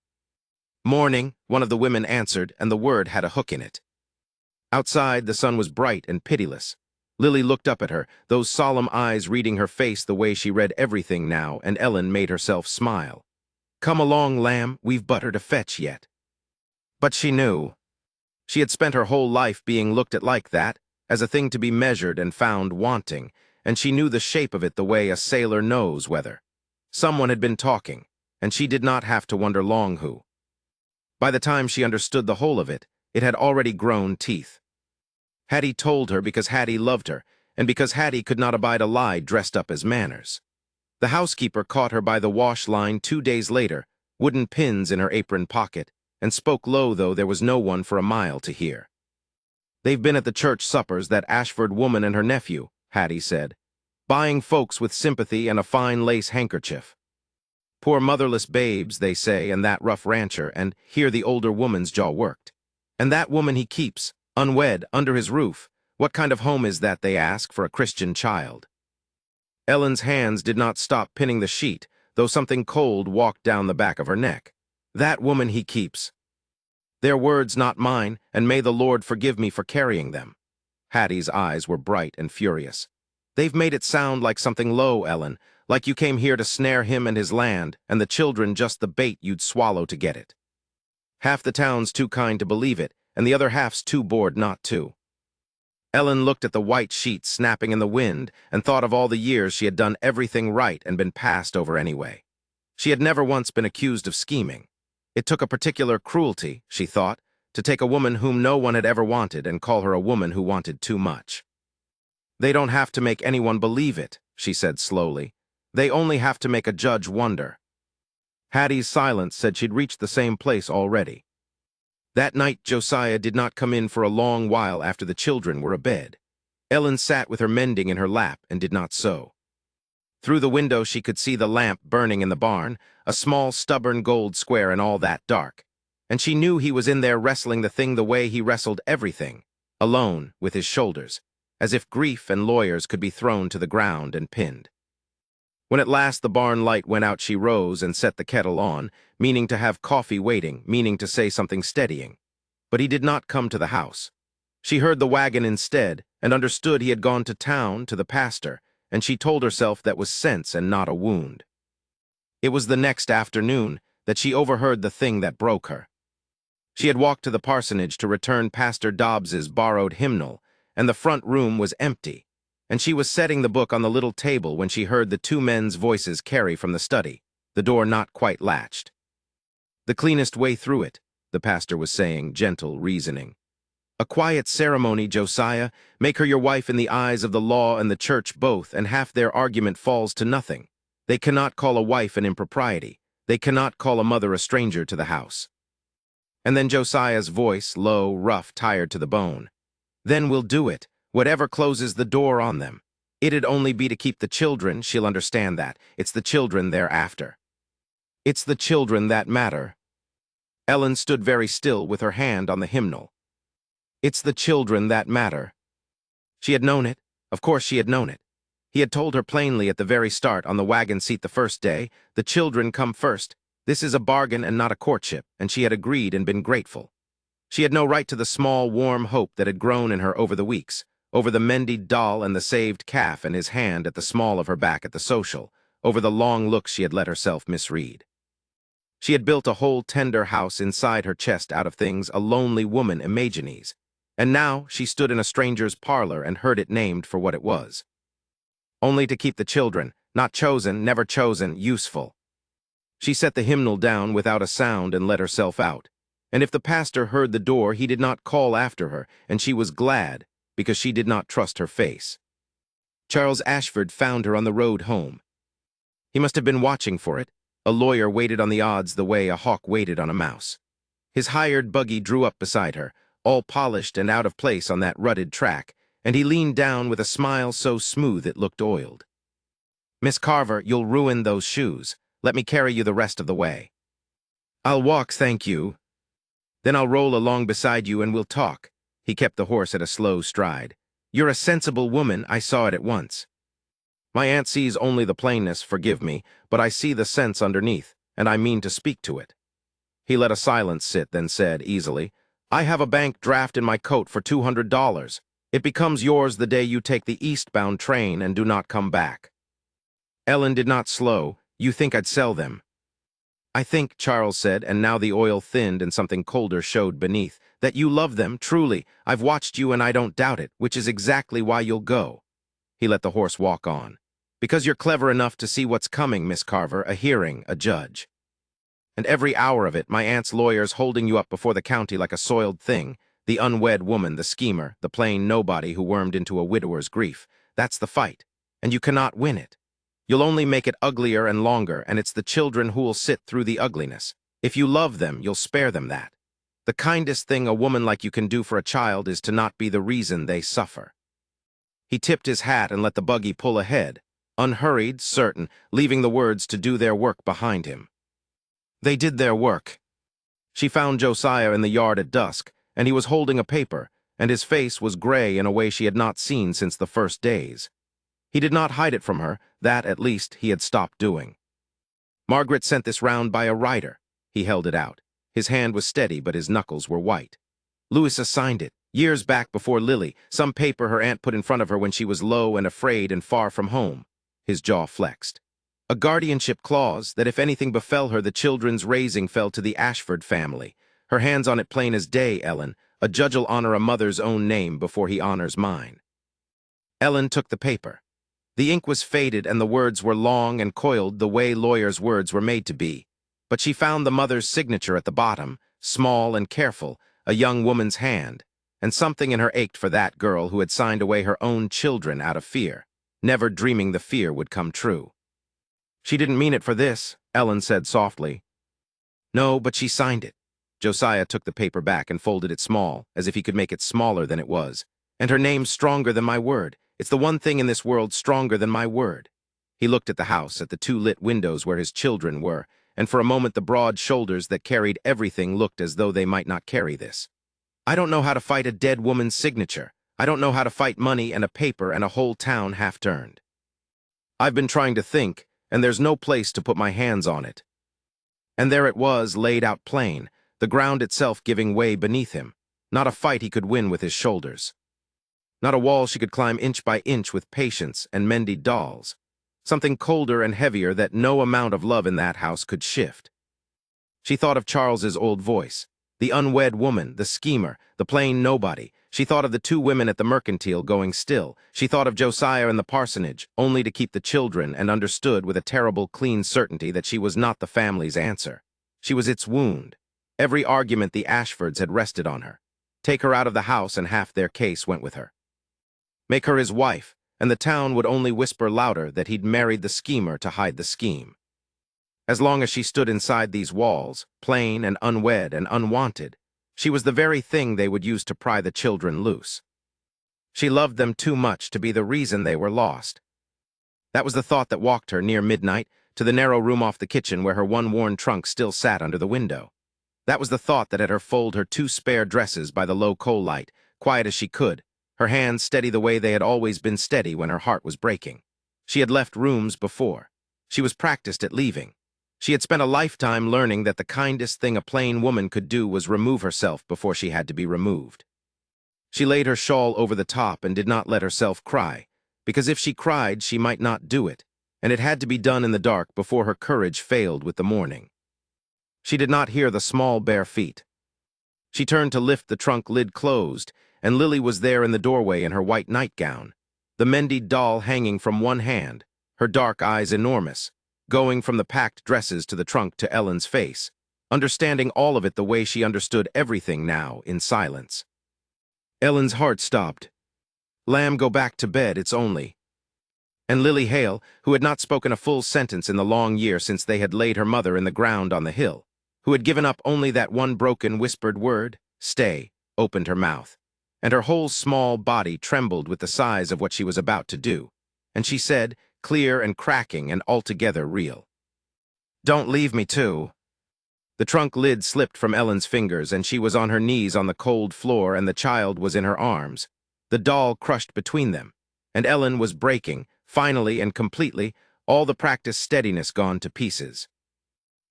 "Morning," one of the women answered, and the word had a hook in it. Outside, the sun was bright and pitiless. Lily looked up at her, those solemn eyes reading her face the way she read everything now, and Ellen made herself smile. "Come along, lamb, we've butter to fetch yet." But she knew. She had spent her whole life being looked at like that, as a thing to be measured and found wanting, and she knew the shape of it the way a sailor knows weather. Someone had been talking, and she did not have to wonder long who. By the time she understood the whole of it, it had already grown teeth. Hattie told her because Hattie loved her, and because Hattie could not abide a lie dressed up as manners. The housekeeper caught her by the wash line 2 days later, wooden pins in her apron pocket, and spoke low though there was no one for a mile to hear. "They've been at the church suppers, that Ashford woman and her nephew," Hattie said, "buying folks with sympathy and a fine lace handkerchief. Poor motherless babes, they say, and that rough rancher," and here the older woman's jaw worked. "And that woman he keeps, unwed, under his roof. What kind of home is that, they ask, for a Christian child?" Ellen's hands did not stop pinning the sheet, though something cold walked down the back of her neck. "That woman he keeps. Their words, not mine, and may the Lord forgive me for carrying them." Hattie's eyes were bright and furious. "They've made it sound like something low, Ellen, like you came here to snare him and his land, and the children just the bait you'd swallow to get it. Half the town's too kind to believe it, and the other half's too bored not to." Ellen looked at the white sheet snapping in the wind and thought of all the years she had done everything right and been passed over anyway. She had never once been accused of scheming. It took a particular cruelty, she thought, to take a woman whom no one had ever wanted and call her a woman who wanted too much. "They don't have to make anyone believe it," she said slowly. "They only have to make a judge wonder." Hattie's silence said she'd reached the same place already. That night Josiah did not come in for a long while after the children were abed. Ellen sat with her mending in her lap and did not sew. Through the window she could see the lamp burning in the barn, a small stubborn gold square and all that dark. And she knew he was in there wrestling the thing the way he wrestled everything, alone, with his shoulders, as if grief and lawyers could be thrown to the ground and pinned. When at last the barn light went out she rose and set the kettle on, meaning to have coffee waiting, meaning to say something steadying. But he did not come to the house. She heard the wagon instead, and understood he had gone to town, to the pastor, and she told herself that was sense and not a wound. It was the next afternoon that she overheard the thing that broke her. She had walked to the parsonage to return Pastor Dobbs's borrowed hymnal, and the front room was empty, and she was setting the book on the little table when she heard the two men's voices carry from the study, the door not quite latched. "The cleanest way through it," the pastor was saying, gentle reasoning. "A quiet ceremony, Josiah. Make her your wife in the eyes of the law and the church both, and half their argument falls to nothing. They cannot call a wife an impropriety. They cannot call a mother a stranger to the house." And then Josiah's voice, low, rough, tired to the bone. "Then we'll do it, whatever closes the door on them. It'd only be to keep the children, she'll understand that. It's the children they're after. It's the children that matter." Ellen stood very still with her hand on the hymnal. It's the children that matter. She had known it. Of course she had known it. He had told her plainly at the very start on the wagon seat the first day, the children come first. This is a bargain and not a courtship, and she had agreed and been grateful. She had no right to the small, warm hope that had grown in her over the weeks, over the mended doll and the saved calf and his hand at the small of her back at the social, over the long looks she had let herself misread. She had built a whole tender house inside her chest out of things a lonely woman imagines, and now she stood in a stranger's parlor and heard it named for what it was. Only to keep the children, not chosen, never chosen, useful. She set the hymnal down without a sound and let herself out. And if the pastor heard the door, he did not call after her, and she was glad, because she did not trust her face. Charles Ashford found her on the road home. He must have been watching for it. A lawyer waited on the odds the way a hawk waited on a mouse. His hired buggy drew up beside her, all polished and out of place on that rutted track, and he leaned down with a smile so smooth it looked oiled. "Miss Carver, you'll ruin those shoes. Let me carry you the rest of the way." "I'll walk, thank you." "Then I'll roll along beside you and we'll talk." He kept the horse at a slow stride. "You're a sensible woman, I saw it at once." "My aunt sees only the plainness, forgive me, but I see the sense underneath, and I mean to speak to it." He let a silence sit, then said, easily, "I have a bank draft in my coat for $200. It becomes yours the day you take the eastbound train and do not come back." Ellen did not slow. "You think I'd sell them?" "I think," Charles said, and now the oil thinned and something colder showed beneath, "that you love them, truly. I've watched you and I don't doubt it, which is exactly why you'll go." He let the horse walk on. "Because you're clever enough to see what's coming, Miss Carver, a hearing, a judge. And every hour of it, my aunt's lawyers holding you up before the county like a soiled thing, the unwed woman, the schemer, the plain nobody who wormed into a widower's grief. That's the fight, and you cannot win it. You'll only make it uglier and longer, and it's the children who'll sit through the ugliness. If you love them, you'll spare them that. The kindest thing a woman like you can do for a child is to not be the reason they suffer." He tipped his hat and let the buggy pull ahead, unhurried, certain, leaving the words to do their work behind him. They did their work. She found Josiah in the yard at dusk, and he was holding a paper, and his face was gray in a way she had not seen since the first days. He did not hide it from her, that, at least, he had stopped doing. "Margaret sent this round by a writer." He held it out. His hand was steady, but his knuckles were white. "Louisa signed it, years back before Lily, some paper her aunt put in front of her when she was low and afraid and far from home." His jaw flexed. "A guardianship clause, that if anything befell her, the children's raising fell to the Ashford family. Her hand's on it plain as day, Ellen. A judge'll honor a mother's own name before he honors mine." Ellen took the paper. The ink was faded and the words were long and coiled the way lawyers' words were made to be. But she found the mother's signature at the bottom, small and careful, a young woman's hand, and something in her ached for that girl who had signed away her own children out of fear, never dreaming the fear would come true. "She didn't mean it for this," Ellen said softly. "No, but she signed it." Josiah took the paper back and folded it small, as if he could make it smaller than it was. "And her name's stronger than my word. It's the one thing in this world stronger than my word." He looked at the house, at the two lit windows where his children were, and for a moment the broad shoulders that carried everything looked as though they might not carry this. "I don't know how to fight a dead woman's signature. I don't know how to fight money and a paper and a whole town half-turned. I've been trying to think, and there's no place to put my hands on it." And there it was, laid out plain, the ground itself giving way beneath him. Not a fight he could win with his shoulders. Not a wall she could climb inch by inch with patience and mended dolls. Something colder and heavier that no amount of love in that house could shift. She thought of Charles's old voice. The unwed woman, the schemer, the plain nobody. She thought of the two women at the mercantile going still. She thought of Josiah in the parsonage, only to keep the children, and understood with a terrible, clean certainty that she was not the family's answer. She was its wound. Every argument the Ashfords had rested on her. Take her out of the house and half their case went with her. Make her his wife, and the town would only whisper louder that he'd married the schemer to hide the scheme. As long as she stood inside these walls, plain and unwed and unwanted, she was the very thing they would use to pry the children loose. She loved them too much to be the reason they were lost. That was the thought that walked her near midnight to the narrow room off the kitchen where her one worn trunk still sat under the window. That was the thought that had her fold her two spare dresses by the low coal light, quiet as she could, her hands steady the way they had always been steady when her heart was breaking. She had left rooms before. She was practiced at leaving. She had spent a lifetime learning that the kindest thing a plain woman could do was remove herself before she had to be removed. She laid her shawl over the top and did not let herself cry, because if she cried, she might not do it, and it had to be done in the dark before her courage failed with the morning. She did not hear the small bare feet. She turned to lift the trunk lid closed, and Lily was there in the doorway in her white nightgown, the Mendied doll hanging from one hand, her dark eyes enormous, going from the packed dresses to the trunk to Ellen's face, understanding all of it the way she understood everything now, in silence. Ellen's heart stopped. "Lamb, go back to bed, it's only." And Lily Hale, who had not spoken a full sentence in the long year since they had laid her mother in the ground on the hill, who had given up only that one broken, whispered word, "Stay," opened her mouth, and her whole small body trembled with the size of what she was about to do, and she said, clear and cracking and altogether real, "Don't leave me too." The trunk lid slipped from Ellen's fingers, and she was on her knees on the cold floor, and the child was in her arms, the doll crushed between them, and Ellen was breaking, finally and completely, all the practiced steadiness gone to pieces.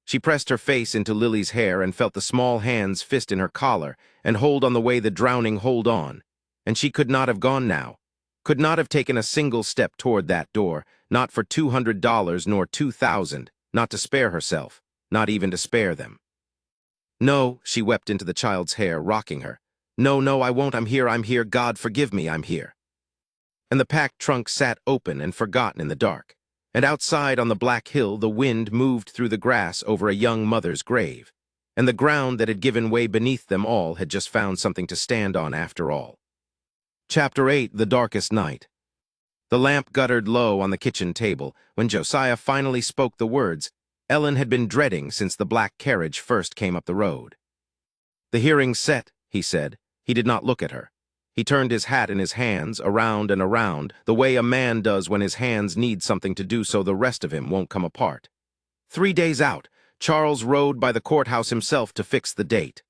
She pressed her face into Lily's hair and felt the small hands fist in her collar and hold on the way the drowning hold on, and she could not have gone now, could not have taken a single step toward that door, not for $200 nor 2,000, not to spare herself, not even to spare them. "No," she wept into the child's hair, rocking her. "No, no, I won't, I'm here, God forgive me, I'm here." And the packed trunk sat open and forgotten in the dark, and outside on the black hill the wind moved through the grass over a young mother's grave, and the ground that had given way beneath them all had just found something to stand on after all. Chapter 8, The Darkest Night. The lamp guttered low on the kitchen table. When Josiah finally spoke the words Ellen had been dreading since the black carriage first came up the road. "The hearing's set," he said. He did not look at her. He turned his hat in his hands, around and around, the way a man does when his hands need something to do so the rest of him won't come apart. 3 days out, Charles rode by the courthouse himself to fix the date.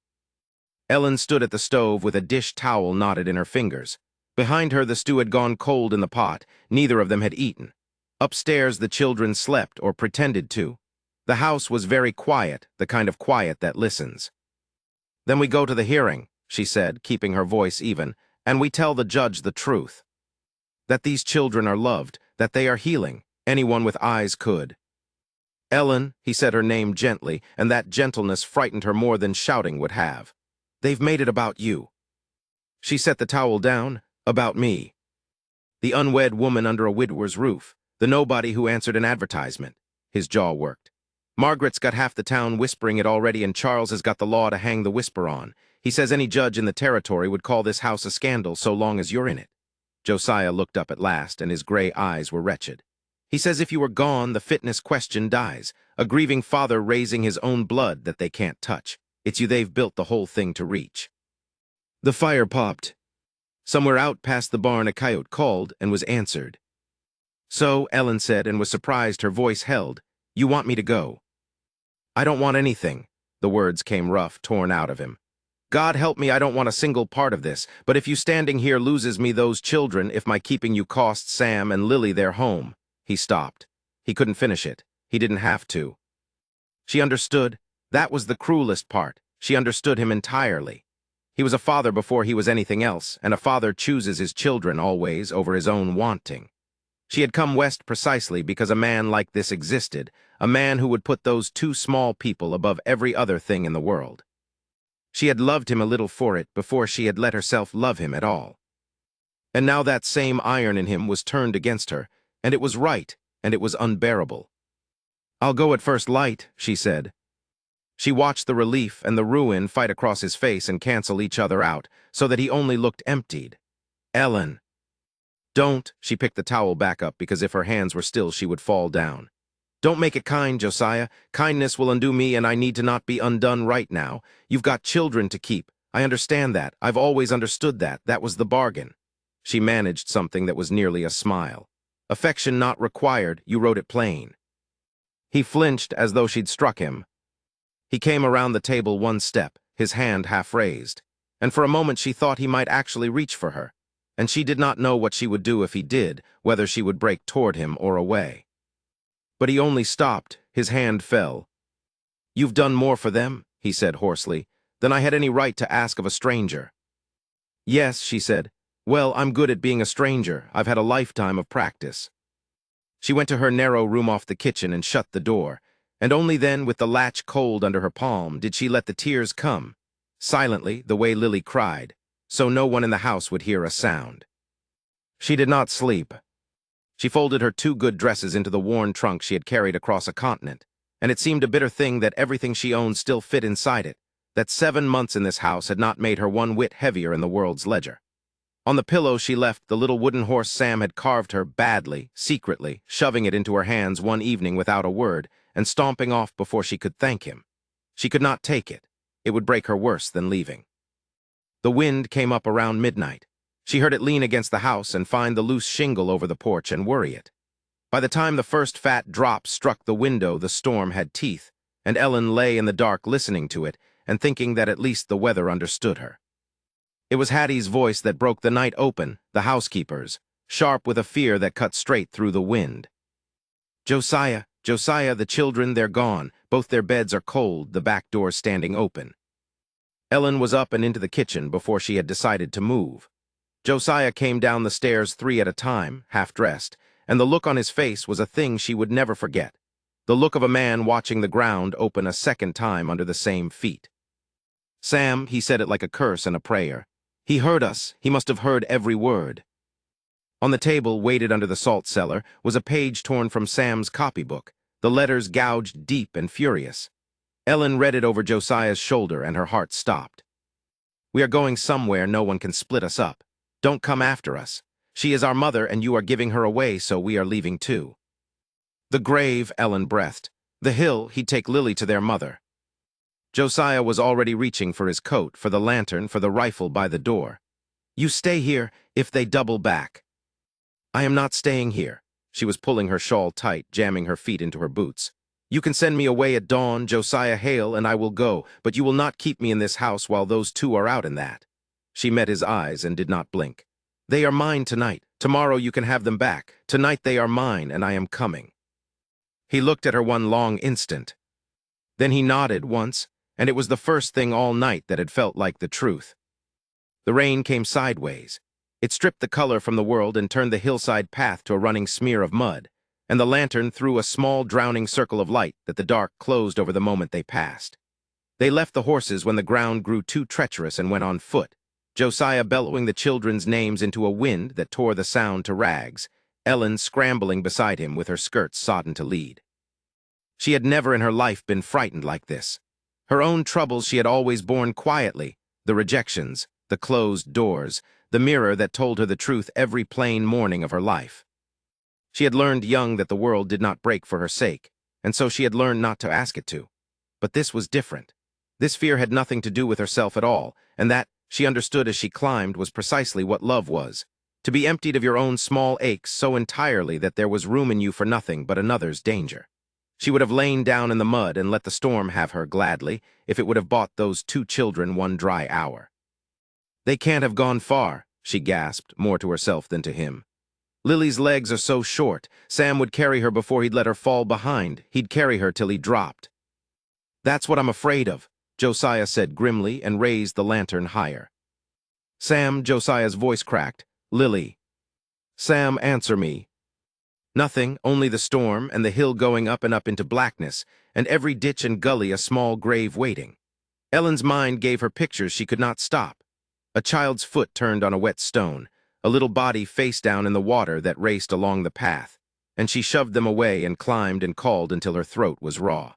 Ellen stood at the stove with a dish towel knotted in her fingers. Behind her, the stew had gone cold in the pot. Neither of them had eaten. Upstairs, the children slept, or pretended to. The house was very quiet, the kind of quiet that listens. "Then we go to the hearing," she said, keeping her voice even, "and we tell the judge the truth. That these children are loved, that they are healing. Anyone with eyes could." "Ellen," he said her name gently, and that gentleness frightened her more than shouting would have. "They've made it about you." She set the towel down. "About me." The unwed woman under a widower's roof, the nobody who answered an advertisement. His jaw worked. "Margaret's got half the town whispering it already, and Charles has got the law to hang the whisper on. He says any judge in the territory would call this house a scandal so long as you're in it." Josiah looked up at last, and his gray eyes were wretched. "He says if you were gone, the fitness question dies. A grieving father raising his own blood that they can't touch. It's you they've built the whole thing to reach." The fire popped. Somewhere out past the barn a coyote called and was answered. "So," Ellen said, and was surprised her voice held, "you want me to go?" "I don't want anything." The words came rough, torn out of him. "God help me, I don't want a single part of this, but if you standing here loses me those children, if my keeping you costs Sam and Lily their home." He stopped. He couldn't finish it. He didn't have to. She understood. That was the cruelest part. She understood him entirely. He was a father before he was anything else, and a father chooses his children always over his own wanting. She had come west precisely because a man like this existed, a man who would put those two small people above every other thing in the world. She had loved him a little for it before she had let herself love him at all. And now that same iron in him was turned against her, and it was right, and it was unbearable. "I'll go at first light," she said. She watched the relief and the ruin fight across his face and cancel each other out, so that he only looked emptied. "Ellen." "Don't," she picked the towel back up because if her hands were still she would fall down. "Don't make it kind, Josiah. Kindness will undo me and I need to not be undone right now. You've got children to keep. I understand that. I've always understood that. That was the bargain." She managed something that was nearly a smile. "Affection not required, you wrote it plain." He flinched as though she'd struck him. He came around the table one step, his hand half raised, and for a moment she thought he might actually reach for her, and she did not know what she would do if he did, whether she would break toward him or away. But he only stopped, his hand fell. "You've done more for them," he said hoarsely, "than I had any right to ask of a stranger." "Yes," she said. "Well, I'm good at being a stranger. I've had a lifetime of practice." She went to her narrow room off the kitchen and shut the door, and only then, with the latch cold under her palm, did she let the tears come, silently, the way Lily cried, so no one in the house would hear a sound. She did not sleep. She folded her 2 good dresses into the worn trunk she had carried across a continent, and it seemed a bitter thing that everything she owned still fit inside it, that 7 months in this house had not made her one whit heavier in the world's ledger. On the pillow she left the little wooden horse Sam had carved her badly, secretly, shoving it into her hands one evening without a word, and stomping off before she could thank him. She could not take it. It would break her worse than leaving. The wind came up around midnight. She heard it lean against the house and find the loose shingle over the porch and worry it. By the time the first fat drop struck the window, the storm had teeth, and Ellen lay in the dark listening to it and thinking that at least the weather understood her. It was Hattie's voice that broke the night open, the housekeeper's, sharp with a fear that cut straight through the wind. "Josiah, Josiah, the children, they're gone. Both their beds are cold, the back door standing open." Ellen was up and into the kitchen before she had decided to move. Josiah came down the stairs 3 at a time, half-dressed, and the look on his face was a thing she would never forget, the look of a man watching the ground open a second time under the same feet. "Sam," he said it like a curse and a prayer. "He heard us. He must have heard every word." On the table, weighted under the salt cellar, was a page torn from Sam's copybook, the letters gouged deep and furious. Ellen read it over Josiah's shoulder and her heart stopped. "We are going somewhere. No one can split us up. Don't come after us. She is our mother and you are giving her away, so we are leaving too." "The grave," Ellen breathed. "The hill, he'd take Lily to their mother." Josiah was already reaching for his coat, for the lantern, for the rifle by the door. "You stay here if they double back." "I am not staying here." She was pulling her shawl tight, jamming her feet into her boots. "You can send me away at dawn, Josiah Hale, and I will go, but you will not keep me in this house while those 2 are out in that." She met his eyes and did not blink. "They are mine tonight. Tomorrow you can have them back. Tonight they are mine, and I am coming." He looked at her one long instant. Then he nodded once, and it was the first thing all night that had felt like the truth. The rain came sideways. It stripped the color from the world and turned the hillside path to a running smear of mud, and the lantern threw a small drowning circle of light that the dark closed over the moment they passed. They left the horses when the ground grew too treacherous and went on foot, Josiah bellowing the children's names into a wind that tore the sound to rags, Ellen scrambling beside him with her skirts sodden to lead. She had never in her life been frightened like this. Her own troubles she had always borne quietly, the rejections, the closed doors, the mirror that told her the truth every plain morning of her life. She had learned young that the world did not break for her sake, and so she had learned not to ask it to. But this was different. This fear had nothing to do with herself at all, and that, she understood as she climbed, was precisely what love was. To be emptied of your own small aches so entirely that there was room in you for nothing but another's danger. She would have lain down in the mud and let the storm have her gladly, if it would have bought those 2 children one dry hour. "They can't have gone far," she gasped, more to herself than to him. "Lily's legs are so short. Sam would carry her before he'd let her fall behind. He'd carry her till he dropped." "That's what I'm afraid of," Josiah said grimly and raised the lantern higher. "Sam," Josiah's voice cracked. "Lily." "Sam, answer me." Nothing, only the storm and the hill going up and up into blackness, and every ditch and gully a small grave waiting. Ellen's mind gave her pictures she could not stop. A child's foot turned on a wet stone, a little body face down in the water that raced along the path, and she shoved them away and climbed and called until her throat was raw.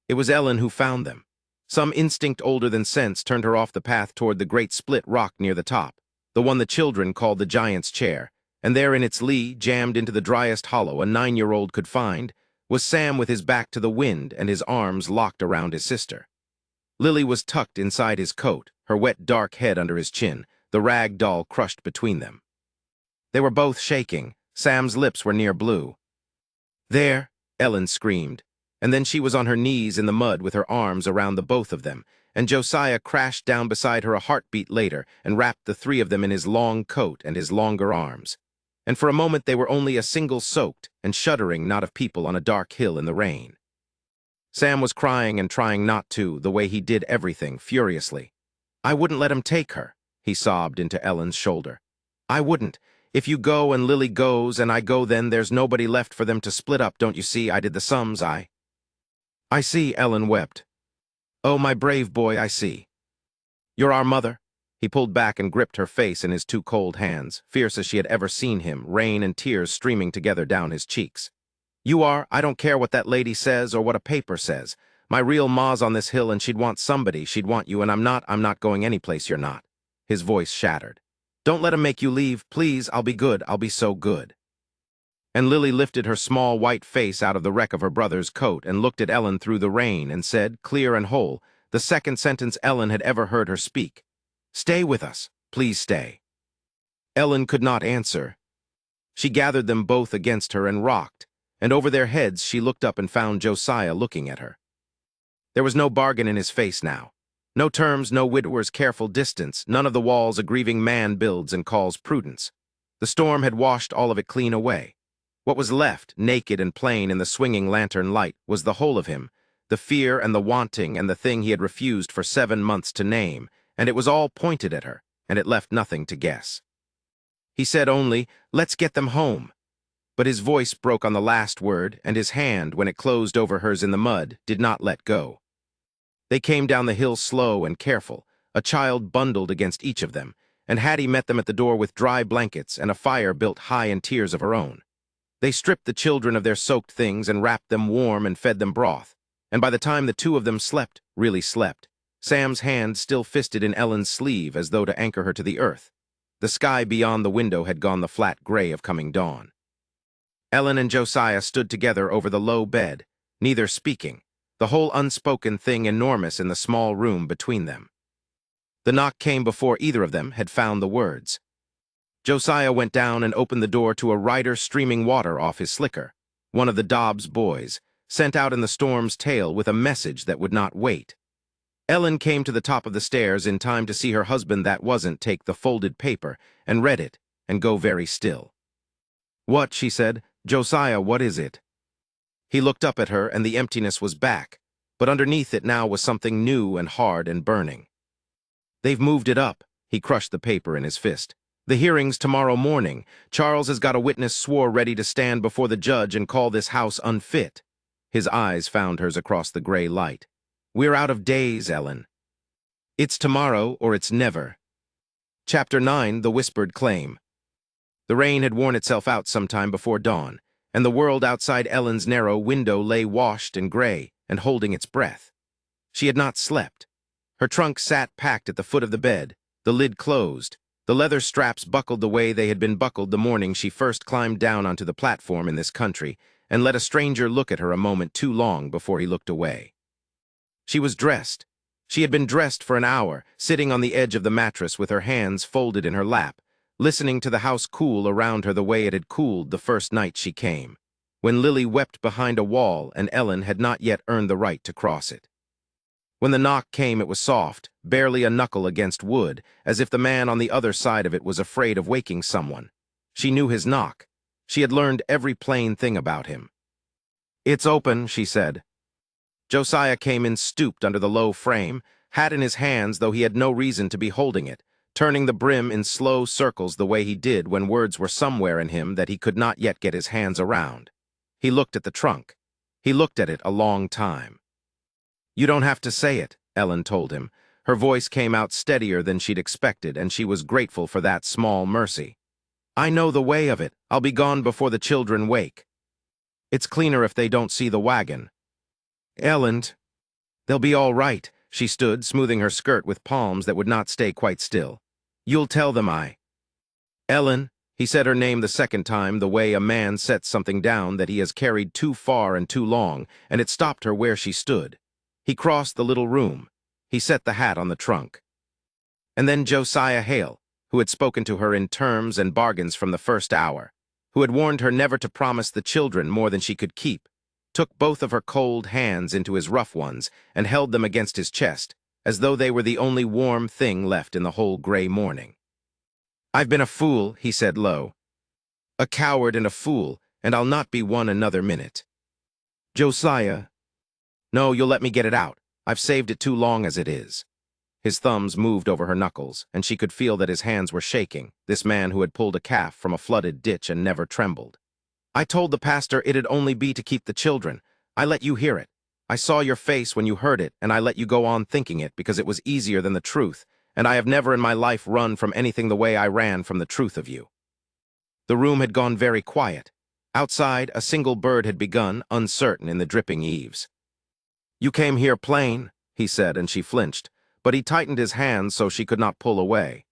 It was Ellen who found them. Some instinct older than sense turned her off the path toward the great split rock near the top, the one the children called the giant's chair, and there in its lee, jammed into the driest hollow a 9-year-old could find, was Sam with his back to the wind and his arms locked around his sister. Lily was tucked inside his coat, her wet dark head under his chin, the rag doll crushed between them. They were both shaking. Sam's lips were near blue. "There!" Ellen screamed, and then she was on her knees in the mud with her arms around the both of them, and Josiah crashed down beside her a heartbeat later and wrapped the three of them in his long coat and his longer arms. And for a moment they were only a single soaked and shuddering knot of people on a dark hill in the rain. Sam was crying and trying not to, the way he did everything, furiously. "I wouldn't let him take her," he sobbed into Ellen's shoulder. "I wouldn't. If you go and Lily goes and I go, then there's nobody left for them to split up, don't you see? I did the sums, I see," Ellen wept. "Oh, my brave boy, I see. You're our mother." He pulled back and gripped her face in his two cold hands, fierce as she had ever seen him, rain and tears streaming together down his cheeks. "You are. I don't care what that lady says or what a paper says. My real ma's on this hill and she'd want somebody, she'd want you, and I'm not going anyplace you're not." His voice shattered. "Don't let him make you leave, please. I'll be good, I'll be so good." And Lily lifted her small white face out of the wreck of her brother's coat and looked at Ellen through the rain and said, clear and whole, the second sentence Ellen had ever heard her speak. "Stay with us, please stay." Ellen could not answer. She gathered them both against her and rocked, and over their heads she looked up and found Josiah looking at her. There was no bargain in his face now. No terms, no widower's careful distance, none of the walls a grieving man builds and calls prudence. The storm had washed all of it clean away. What was left, naked and plain in the swinging lantern light, was the whole of him, the fear and the wanting and the thing he had refused for 7 months to name, and it was all pointed at her, and it left nothing to guess. He said only, "Let's get them home." But his voice broke on the last word, and his hand, when it closed over hers in the mud, did not let go. They came down the hill slow and careful, a child bundled against each of them, and Hattie met them at the door with dry blankets and a fire built high in tiers of her own. They stripped the children of their soaked things and wrapped them warm and fed them broth, and by the time the two of them slept, really slept, Sam's hand still fisted in Ellen's sleeve as though to anchor her to the earth. The sky beyond the window had gone the flat gray of coming dawn. Ellen and Josiah stood together over the low bed, neither speaking, the whole unspoken thing enormous in the small room between them. The knock came before either of them had found the words. Josiah went down and opened the door to a rider streaming water off his slicker, one of the Dobbs boys, sent out in the storm's tail with a message that would not wait. Ellen came to the top of the stairs in time to see her husband that wasn't take the folded paper and read it and go very still. "What?" she said. "Josiah, what is it?" He looked up at her, and the emptiness was back, but underneath it now was something new and hard and burning. "They've moved it up." He crushed the paper in his fist. "The hearing's tomorrow morning. Charles has got a witness swore ready to stand before the judge and call this house unfit." His eyes found hers across the gray light. "We're out of days, Ellen. It's tomorrow or it's never." Chapter 9, The Whispered Claim. The rain had worn itself out sometime before dawn, and the world outside Ellen's narrow window lay washed and gray and holding its breath. She had not slept. Her trunk sat packed at the foot of the bed, the lid closed, the leather straps buckled the way they had been buckled the morning she first climbed down onto the platform in this country and let a stranger look at her a moment too long before he looked away. She was dressed. She had been dressed for an hour, sitting on the edge of the mattress with her hands folded in her lap, listening to the house cool around her the way it had cooled the first night she came, when Lily wept behind a wall and Ellen had not yet earned the right to cross it. When the knock came, it was soft, barely a knuckle against wood, as if the man on the other side of it was afraid of waking someone. She knew his knock. She had learned every plain thing about him. "It's open," she said. Josiah came in stooped under the low frame, hat in his hands though he had no reason to be holding it, turning the brim in slow circles the way he did when words were somewhere in him that he could not yet get his hands around. He looked at the trunk. He looked at it a long time. "You don't have to say it," Ellen told him. Her voice came out steadier than she'd expected, and she was grateful for that small mercy. "I know the way of it. I'll be gone before the children wake. It's cleaner if they don't see the wagon." "Ellen, they'll be all right." She stood, smoothing her skirt with palms that would not stay quite still. "You'll tell them Ellen," he said her name the second time, the way a man sets something down that he has carried too far and too long, and it stopped her where she stood. He crossed the little room. He set the hat on the trunk. And then Josiah Hale, who had spoken to her in terms and bargains from the first hour, who had warned her never to promise the children more than she could keep, took both of her cold hands into his rough ones and held them against his chest, as though they were the only warm thing left in the whole gray morning. "I've been a fool," he said low. "A coward and a fool, and I'll not be one another minute. Josiah." "No, you'll let me get it out. I've saved it too long as it is." His thumbs moved over her knuckles, and she could feel that his hands were shaking, this man who had pulled a calf from a flooded ditch and never trembled. "I told the pastor it'd only be to keep the children. I let you hear it. I saw your face when you heard it, and I let you go on thinking it because it was easier than the truth, and I have never in my life run from anything the way I ran from the truth of you." The room had gone very quiet. Outside, a single bird had begun, uncertain in the dripping eaves. "You came here plain," he said, and she flinched, but he tightened his hands so she could not pull away.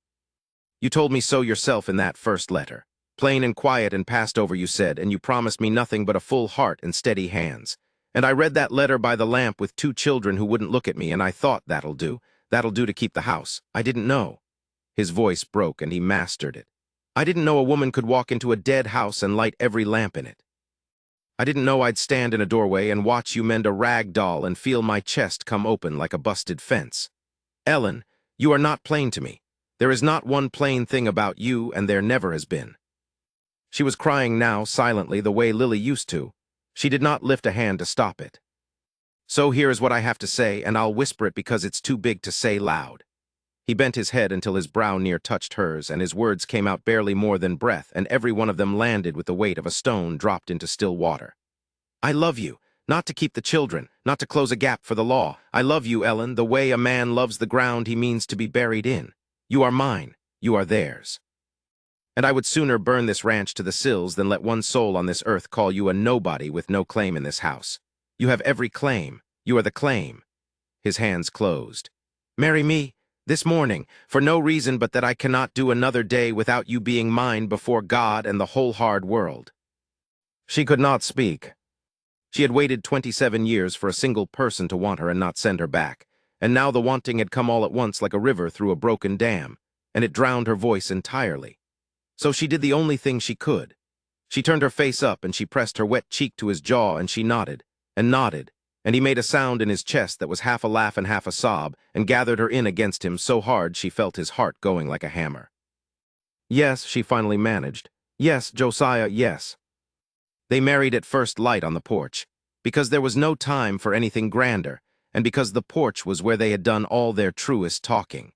"You told me so yourself in that first letter. Plain and quiet and passed over, you said, and you promised me nothing but a full heart and steady hands. And I read that letter by the lamp with 2 children who wouldn't look at me, and I thought, that'll do to keep the house. I didn't know." His voice broke, and he mastered it. "I didn't know a woman could walk into a dead house and light every lamp in it. I didn't know I'd stand in a doorway and watch you mend a rag doll and feel my chest come open like a busted fence. Ellen, you are not plain to me. There is not one plain thing about you, and there never has been." She was crying now, silently, the way Lily used to. She did not lift a hand to stop it. "So here is what I have to say, and I'll whisper it because it's too big to say loud." He bent his head until his brow near touched hers, and his words came out barely more than breath, and every one of them landed with the weight of a stone dropped into still water. "I love you, not to keep the children, not to close a gap for the law. I love you, Ellen, the way a man loves the ground he means to be buried in. You are mine, you are theirs. And I would sooner burn this ranch to the sills than let one soul on this earth call you a nobody with no claim in this house. You have every claim. You are the claim." His hands closed. "Marry me, this morning, for no reason but that I cannot do another day without you being mine before God and the whole hard world." She could not speak. She had waited 27 years for a single person to want her and not send her back, and now the wanting had come all at once like a river through a broken dam, and it drowned her voice entirely. So she did the only thing she could. She turned her face up and she pressed her wet cheek to his jaw, and she nodded, and he made a sound in his chest that was half a laugh and half a sob, and gathered her in against him so hard she felt his heart going like a hammer. "Yes," she finally managed. "Yes, Josiah, yes." They married at first light on the porch, because there was no time for anything grander, and because the porch was where they had done all their truest talking.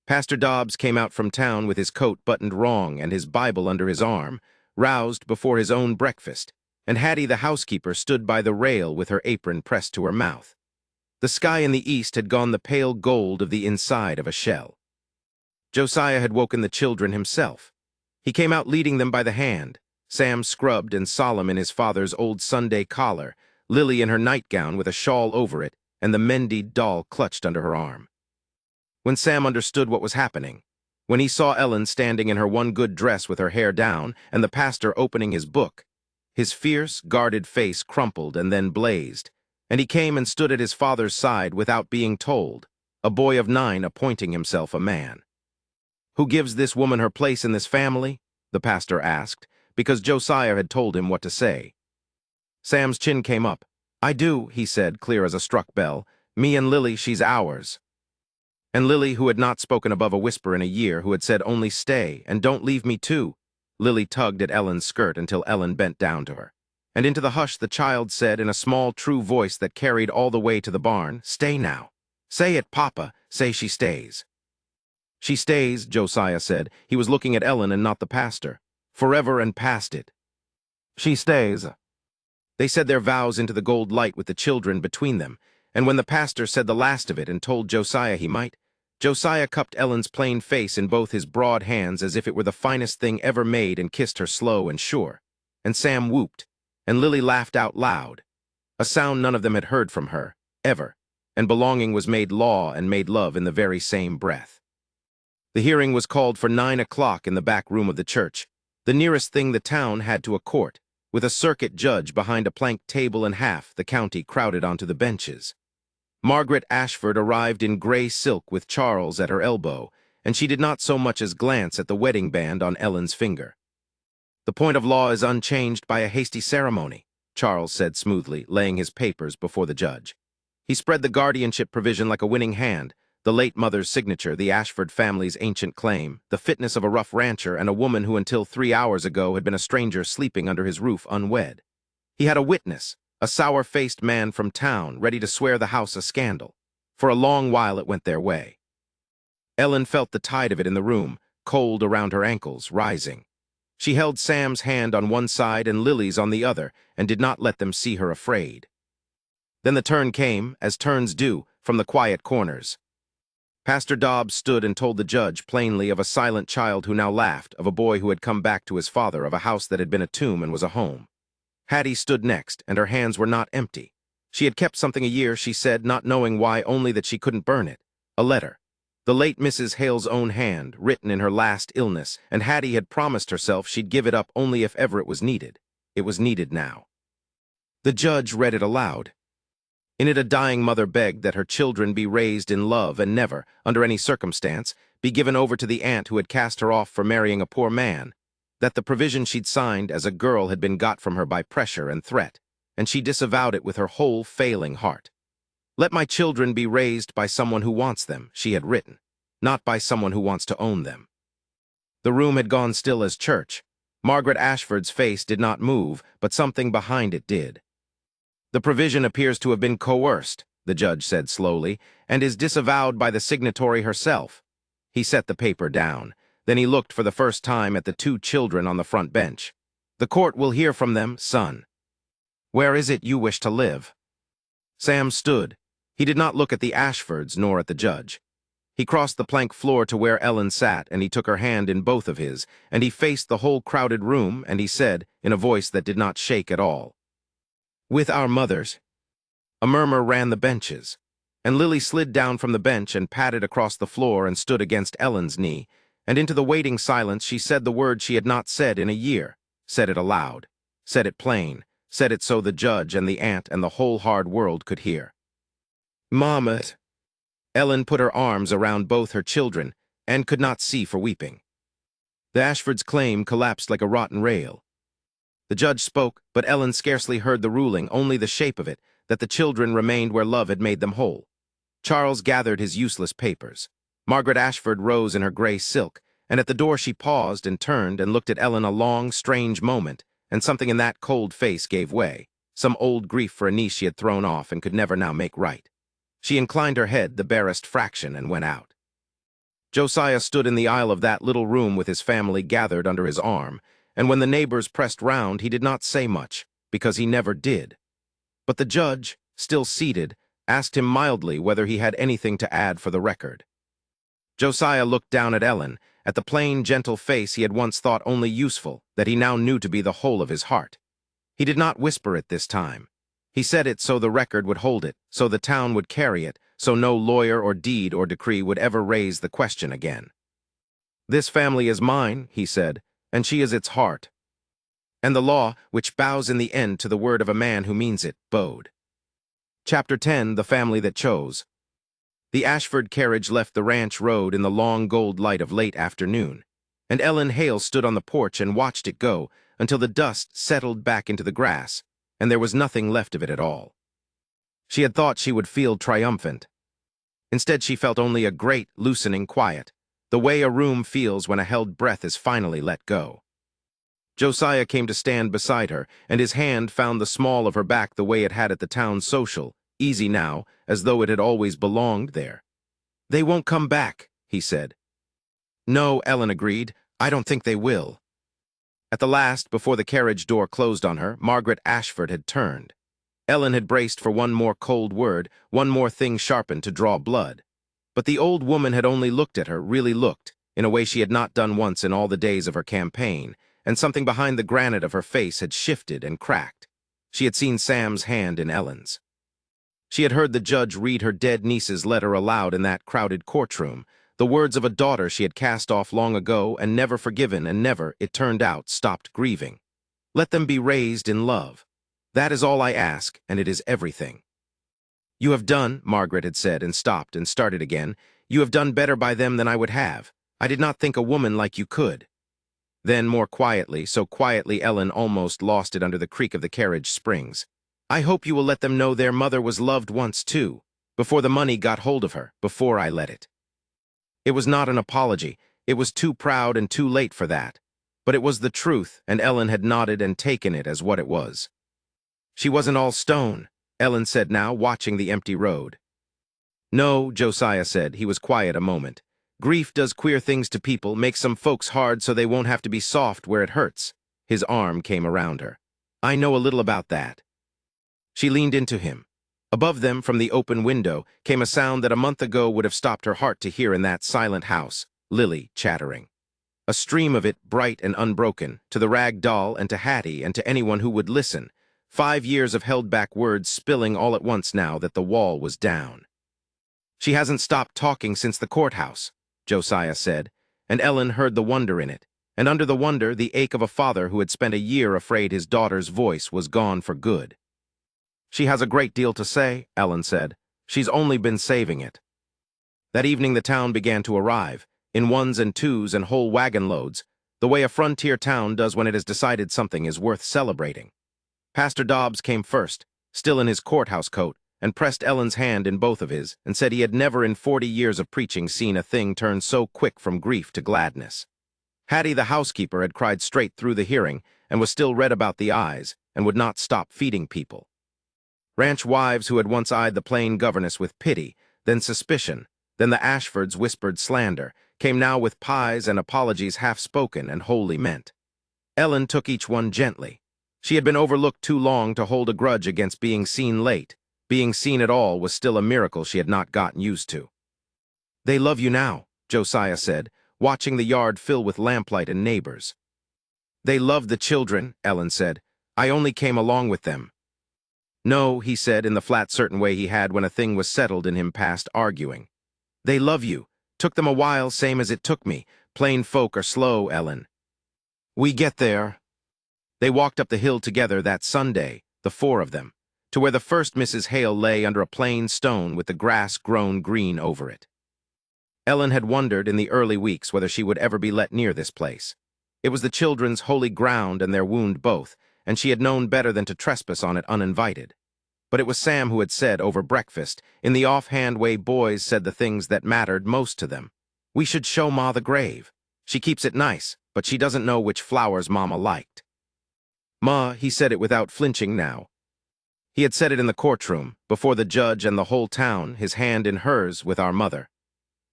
Pastor Dobbs came out from town with his coat buttoned wrong and his Bible under his arm, roused before his own breakfast, and Hattie the housekeeper stood by the rail with her apron pressed to her mouth. The sky in the east had gone the pale gold of the inside of a shell. Josiah had woken the children himself. He came out leading them by the hand, Sam scrubbed and solemn in his father's old Sunday collar, Lily in her nightgown with a shawl over it, and the mendied doll clutched under her arm. When Sam understood what was happening, when he saw Ellen standing in her one good dress with her hair down and the pastor opening his book, his fierce, guarded face crumpled and then blazed, and he came and stood at his father's side without being told, a boy of 9 appointing himself a man. "Who gives this woman her place in this family?" the pastor asked, because Josiah had told him what to say. Sam's chin came up. "I do," he said, clear as a struck bell. "Me and Lily, she's ours." And Lily, who had not spoken above a whisper in a year, who had said only stay, and don't leave me too. Lily tugged at Ellen's skirt until Ellen bent down to her. And into the hush the child said in a small, true voice that carried all the way to the barn, "Stay now. Say it, Papa. Say she stays." "She stays," Josiah said. He was looking at Ellen and not the pastor. "Forever and past it. She stays." They said their vows into the gold light with the children between them, And when the pastor said the last of it and told Josiah he might, Josiah cupped Ellen's plain face in both his broad hands as if it were the finest thing ever made and kissed her slow and sure. And Sam whooped, and Lily laughed out loud, a sound none of them had heard from her, ever, and belonging was made law and made love in the very same breath. The hearing was called for 9 o'clock in the back room of the church, the nearest thing the town had to a court, with a circuit judge behind a plank table and half the county crowded onto the benches. Margaret Ashford arrived in gray silk with Charles at her elbow, and she did not so much as glance at the wedding band on Ellen's finger. "The point of law is unchanged by a hasty ceremony," Charles said smoothly, laying his papers before the judge. He spread the guardianship provision like a winning hand, the late mother's signature, the Ashford family's ancient claim, the fitness of a rough rancher and a woman who until 3 hours ago had been a stranger sleeping under his roof unwed. He had a witness, a sour-faced man from town, ready to swear the house a scandal. For a long while it went their way. Ellen felt the tide of it in the room, cold around her ankles, rising. She held Sam's hand on one side and Lily's on the other, and did not let them see her afraid. Then the turn came, as turns do, from the quiet corners. Pastor Dobbs stood and told the judge plainly of a silent child who now laughed, of a boy who had come back to his father, of a house that had been a tomb and was a home. Hattie stood next, and her hands were not empty. She had kept something a year, she said, not knowing why, only that she couldn't burn it. A letter. The late Mrs. Hale's own hand, written in her last illness, and Hattie had promised herself she'd give it up only if ever it was needed. It was needed now. The judge read it aloud. In it a dying mother begged that her children be raised in love and never, under any circumstance, be given over to the aunt who had cast her off for marrying a poor man, that the provision she'd signed as a girl had been got from her by pressure and threat, and she disavowed it with her whole failing heart. "Let my children be raised by someone who wants them," she had written, "not by someone who wants to own them." The room had gone still as church. Margaret Ashford's face did not move, but something behind it did. "The provision appears to have been coerced," the judge said slowly, "and is disavowed by the signatory herself." He set the paper down. Then he looked for the first time at the 2 children on the front bench. "The court will hear from them, son. Where is it you wish to live?" Sam stood. He did not look at the Ashfords nor at the judge. He crossed the plank floor to where Ellen sat, and he took her hand in both of his, and he faced the whole crowded room, and he said, in a voice that did not shake at all, "With our mothers." A murmur ran the benches, and Lily slid down from the bench and padded across the floor and stood against Ellen's knee, and into the waiting silence she said the word she had not said in a year, said it aloud, said it plain, said it so the judge and the aunt and the whole hard world could hear. "Mama." Ellen put her arms around both her children and could not see for weeping. The Ashfords' claim collapsed like a rotten rail. The judge spoke, but Ellen scarcely heard the ruling, only the shape of it, that the children remained where love had made them whole. Charles gathered his useless papers. Margaret Ashford rose in her gray silk, and at the door she paused and turned and looked at Ellen a long, strange moment, and something in that cold face gave way, some old grief for a niece she had thrown off and could never now make right. She inclined her head the barest fraction and went out. Josiah stood in the aisle of that little room with his family gathered under his arm, and when the neighbors pressed round he did not say much, because he never did. But the judge, still seated, asked him mildly whether he had anything to add for the record. Josiah looked down at Ellen, at the plain, gentle face he had once thought only useful, that he now knew to be the whole of his heart. He did not whisper it this time. He said it so the record would hold it, so the town would carry it, so no lawyer or deed or decree would ever raise the question again. "This family is mine," he said, "and she is its heart." And the law, which bows in the end to the word of a man who means it, bowed. Chapter 10, The Family That Chose. The Ashford carriage left the ranch road in the long gold light of late afternoon, and Ellen Hale stood on the porch and watched it go until the dust settled back into the grass, and there was nothing left of it at all. She had thought she would feel triumphant. Instead, she felt only a great, loosening quiet, the way a room feels when a held breath is finally let go. Josiah came to stand beside her, and his hand found the small of her back the way it had at the town social, easy now, as though it had always belonged there. "They won't come back," he said. "No," Ellen agreed, "I don't think they will." At the last, before the carriage door closed on her, Margaret Ashford had turned. Ellen had braced for one more cold word, one more thing sharpened to draw blood. But the old woman had only looked at her, really looked, in a way she had not done once in all the days of her campaign, and something behind the granite of her face had shifted and cracked. She had seen Sam's hand in Ellen's. She had heard the judge read her dead niece's letter aloud in that crowded courtroom, the words of a daughter she had cast off long ago and never forgiven and never, it turned out, stopped grieving. Let them be raised in love. That is all I ask, and it is everything. You have done, Margaret had said, and stopped and started again. You have done better by them than I would have. I did not think a woman like you could. Then, more quietly, so quietly Ellen almost lost it under the creak of the carriage springs. I hope you will let them know their mother was loved once too, before the money got hold of her, before I let it. It was not an apology. It was too proud and too late for that. But it was the truth, and Ellen had nodded and taken it as what it was. She wasn't all stone, Ellen said now, watching the empty road. No, Josiah said. He was quiet a moment. Grief does queer things to people, makes some folks hard so they won't have to be soft where it hurts. His arm came around her. I know a little about that. She leaned into him. Above them, from the open window, came a sound that a month ago would have stopped her heart to hear in that silent house, Lily chattering. A stream of it, bright and unbroken, to the rag doll and to Hattie and to anyone who would listen. 5 years of held-back words spilling all at once now that the wall was down. She hasn't stopped talking since the courthouse, Josiah said, and Ellen heard the wonder in it, and under the wonder the ache of a father who had spent a year afraid his daughter's voice was gone for good. She has a great deal to say, Ellen said. She's only been saving it. That evening the town began to arrive, in ones and twos and whole wagon loads, the way a frontier town does when it has decided something is worth celebrating. Pastor Dobbs came first, still in his courthouse coat, and pressed Ellen's hand in both of his, and said he had never in 40 years of preaching seen a thing turn so quick from grief to gladness. Hattie the housekeeper had cried straight through the hearing, and was still red about the eyes, and would not stop feeding people. Ranch wives who had once eyed the plain governess with pity, then suspicion, then the Ashfords whispered slander, came now with pies and apologies half-spoken and wholly meant. Ellen took each one gently. She had been overlooked too long to hold a grudge against being seen late. Being seen at all was still a miracle she had not gotten used to. They love you now, Josiah said, watching the yard fill with lamplight and neighbors. They love the children, Ellen said. I only came along with them. No, he said in the flat certain way he had when a thing was settled in him past arguing. They love you. Took them a while, same as it took me. Plain folk are slow, Ellen. We get there. They walked up the hill together that Sunday, the 4 of them, to where the first Mrs. Hale lay under a plain stone with the grass grown green over it. Ellen had wondered in the early weeks whether she would ever be let near this place. It was the children's holy ground and their wound both, and she had known better than to trespass on it uninvited. But it was Sam who had said over breakfast, in the offhand way boys said the things that mattered most to them. We should show Ma the grave. She keeps it nice, but she doesn't know which flowers Mama liked. Ma, he said it without flinching now. He had said it in the courtroom, before the judge and the whole town, his hand in hers with our mother.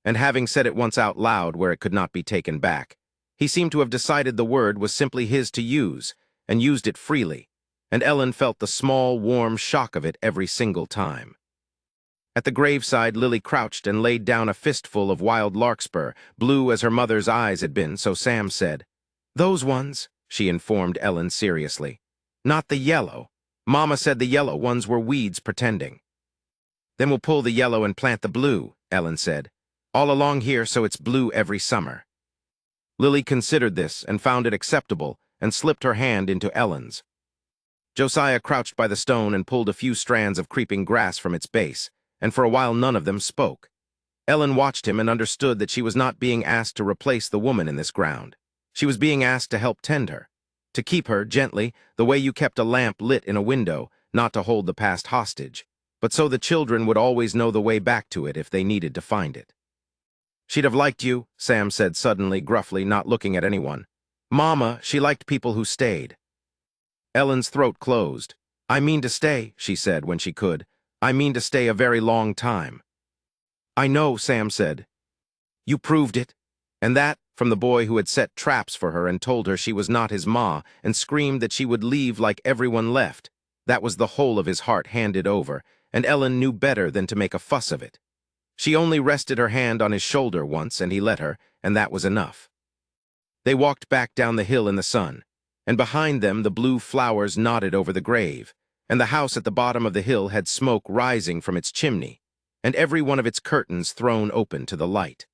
And having said it once out loud where it could not be taken back, he seemed to have decided the word was simply his to use, and used it freely, and Ellen felt the small, warm shock of it every single time. At the graveside, Lily crouched and laid down a fistful of wild larkspur, blue as her mother's eyes had been, so Sam said. Those ones, she informed Ellen seriously. Not the yellow. Mama said the yellow ones were weeds pretending. Then we'll pull the yellow and plant the blue, Ellen said. All along here so it's blue every summer. Lily considered this and found it acceptable and slipped her hand into Ellen's. Josiah crouched by the stone and pulled a few strands of creeping grass from its base, and for a while none of them spoke. Ellen watched him and understood that she was not being asked to replace the woman in this ground. She was being asked to help tend her, to keep her, gently, the way you kept a lamp lit in a window, not to hold the past hostage, but so the children would always know the way back to it if they needed to find it. She'd have liked you, Sam said suddenly, gruffly, not looking at anyone. Mama, she liked people who stayed. Ellen's throat closed. I mean to stay, she said when she could. I mean to stay a very long time. I know, Sam said. You proved it. And that, from the boy who had set traps for her and told her she was not his ma and screamed that she would leave like everyone left. That was the whole of his heart handed over, and Ellen knew better than to make a fuss of it. She only rested her hand on his shoulder once, and he let her, and that was enough. They walked back down the hill in the sun, and behind them the blue flowers nodded over the grave, and the house at the bottom of the hill had smoke rising from its chimney, and every one of its curtains thrown open to the light.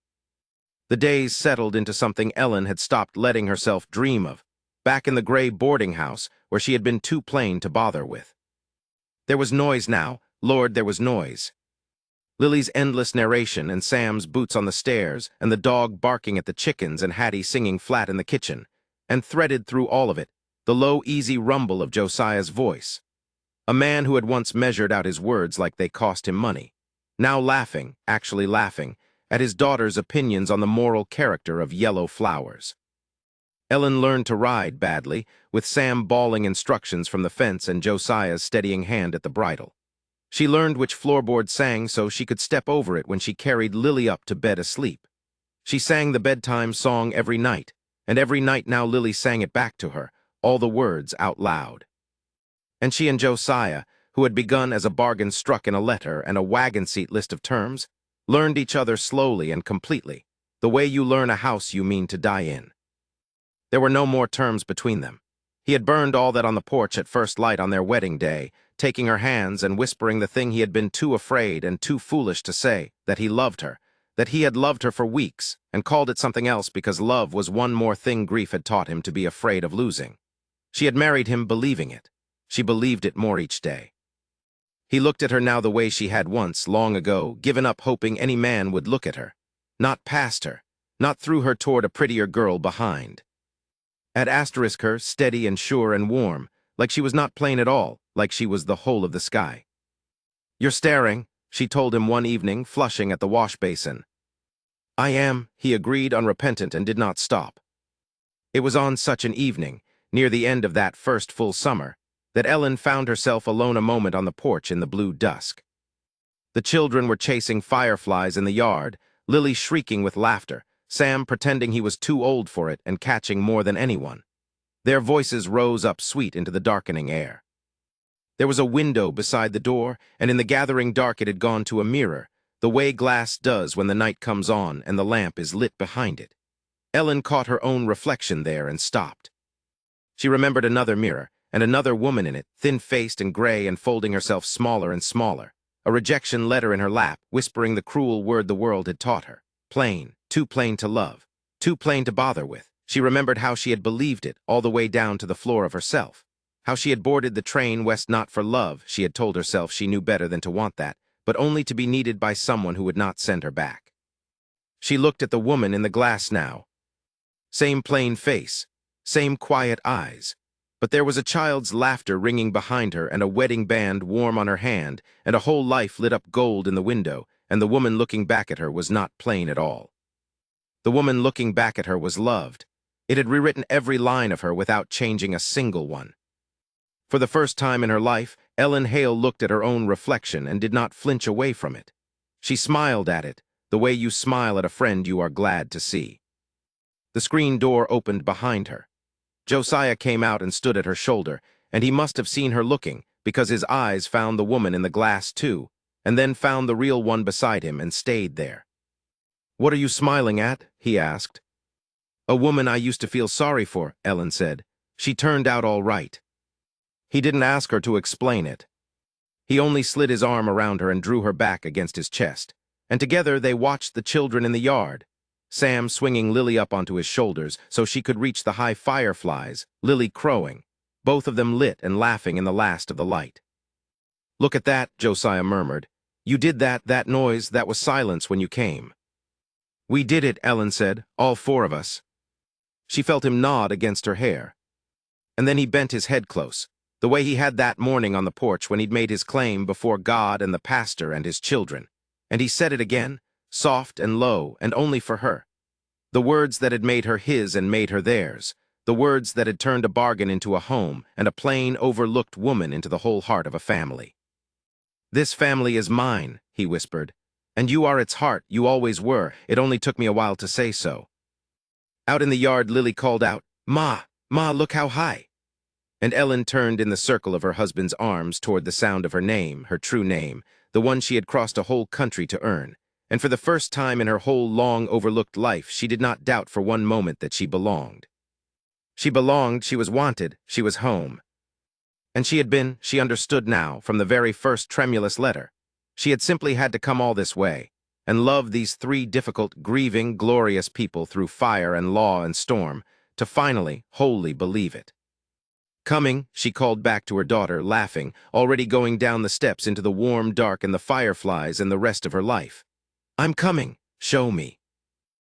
The days settled into something Ellen had stopped letting herself dream of, back in the gray boarding house where she had been too plain to bother with. There was noise now, Lord, there was noise. Lily's endless narration and Sam's boots on the stairs and the dog barking at the chickens and Hattie singing flat in the kitchen, and threaded through all of it, the low, easy rumble of Josiah's voice. A man who had once measured out his words like they cost him money, now laughing, actually laughing, at his daughter's opinions on the moral character of yellow flowers. Ellen learned to ride badly, with Sam bawling instructions from the fence and Josiah's steadying hand at the bridle. She learned which floorboard sang so she could step over it when she carried Lily up to bed asleep. She sang the bedtime song every night, and every night now Lily sang it back to her, all the words out loud. And she and Josiah, who had begun as a bargain struck in a letter and a wagon seat list of terms, learned each other slowly and completely, the way you learn a house you mean to die in. There were no more terms between them. He had burned all that on the porch at first light on their wedding day, taking her hands and whispering the thing he had been too afraid and too foolish to say, that he loved her, that he had loved her for weeks, and called it something else because love was one more thing grief had taught him to be afraid of losing. She had married him believing it. She believed it more each day. He looked at her now the way she had once, long ago, given up hoping any man would look at her. Not past her, not through her toward a prettier girl behind. At asterisk her, steady and sure and warm, like she was not plain at all, like she was the whole of the sky. "You're staring," she told him one evening, flushing at the wash basin. "I am," he agreed, unrepentant, and did not stop. It was on such an evening, near the end of that first full summer, that Ellen found herself alone a moment on the porch in the blue dusk. The children were chasing fireflies in the yard, Lily shrieking with laughter, Sam pretending he was too old for it and catching more than anyone. Their voices rose up sweet into the darkening air. There was a window beside the door, and in the gathering dark it had gone to a mirror, the way glass does when the night comes on and the lamp is lit behind it. Ellen caught her own reflection there and stopped. She remembered another mirror, and another woman in it, thin-faced and gray and folding herself smaller and smaller, a rejection letter in her lap, whispering the cruel word the world had taught her. Plain, too plain to love, too plain to bother with. She remembered how she had believed it all the way down to the floor of herself. How she had boarded the train west not for love, she had told herself she knew better than to want that, but only to be needed by someone who would not send her back. She looked at the woman in the glass now. Same plain face, same quiet eyes, but there was a child's laughter ringing behind her and a wedding band warm on her hand and a whole life lit up gold in the window, and the woman looking back at her was not plain at all. The woman looking back at her was loved. It had rewritten every line of her without changing a single one. For the first time in her life, Ellen Hale looked at her own reflection and did not flinch away from it. She smiled at it, the way you smile at a friend you are glad to see. The screen door opened behind her. Josiah came out and stood at her shoulder, and he must have seen her looking, because his eyes found the woman in the glass too, and then found the real one beside him and stayed there. "What are you smiling at?" he asked. "A woman I used to feel sorry for," Ellen said. "She turned out all right." He didn't ask her to explain it. He only slid his arm around her and drew her back against his chest, and together they watched the children in the yard, Sam swinging Lily up onto his shoulders so she could reach the high fireflies, Lily crowing, both of them lit and laughing in the last of the light. "Look at that," Josiah murmured. "You did that noise, that was silence when you came." "We did it," Ellen said, "all four of us." She felt him nod against her hair. And then he bent his head close, the way he had that morning on the porch when he'd made his claim before God and the pastor and his children. And he said it again, soft and low, and only for her. The words that had made her his and made her theirs, the words that had turned a bargain into a home and a plain, overlooked woman into the whole heart of a family. "This family is mine," he whispered, "and you are its heart, you always were, it only took me a while to say so." Out in the yard, Lily called out, "Ma, look how high." And Ellen turned in the circle of her husband's arms toward the sound of her name, her true name, the one she had crossed a whole country to earn. And for the first time in her whole long overlooked life, she did not doubt for one moment that she belonged. She belonged, she was wanted, she was home. And she understood now, from the very first tremulous letter. She had simply had to come all this way, and love these three difficult, grieving, glorious people through fire and law and storm, to finally, wholly believe it. Coming, she called back to her daughter, laughing, already going down the steps into the warm dark and the fireflies and the rest of her life. I'm coming, show me.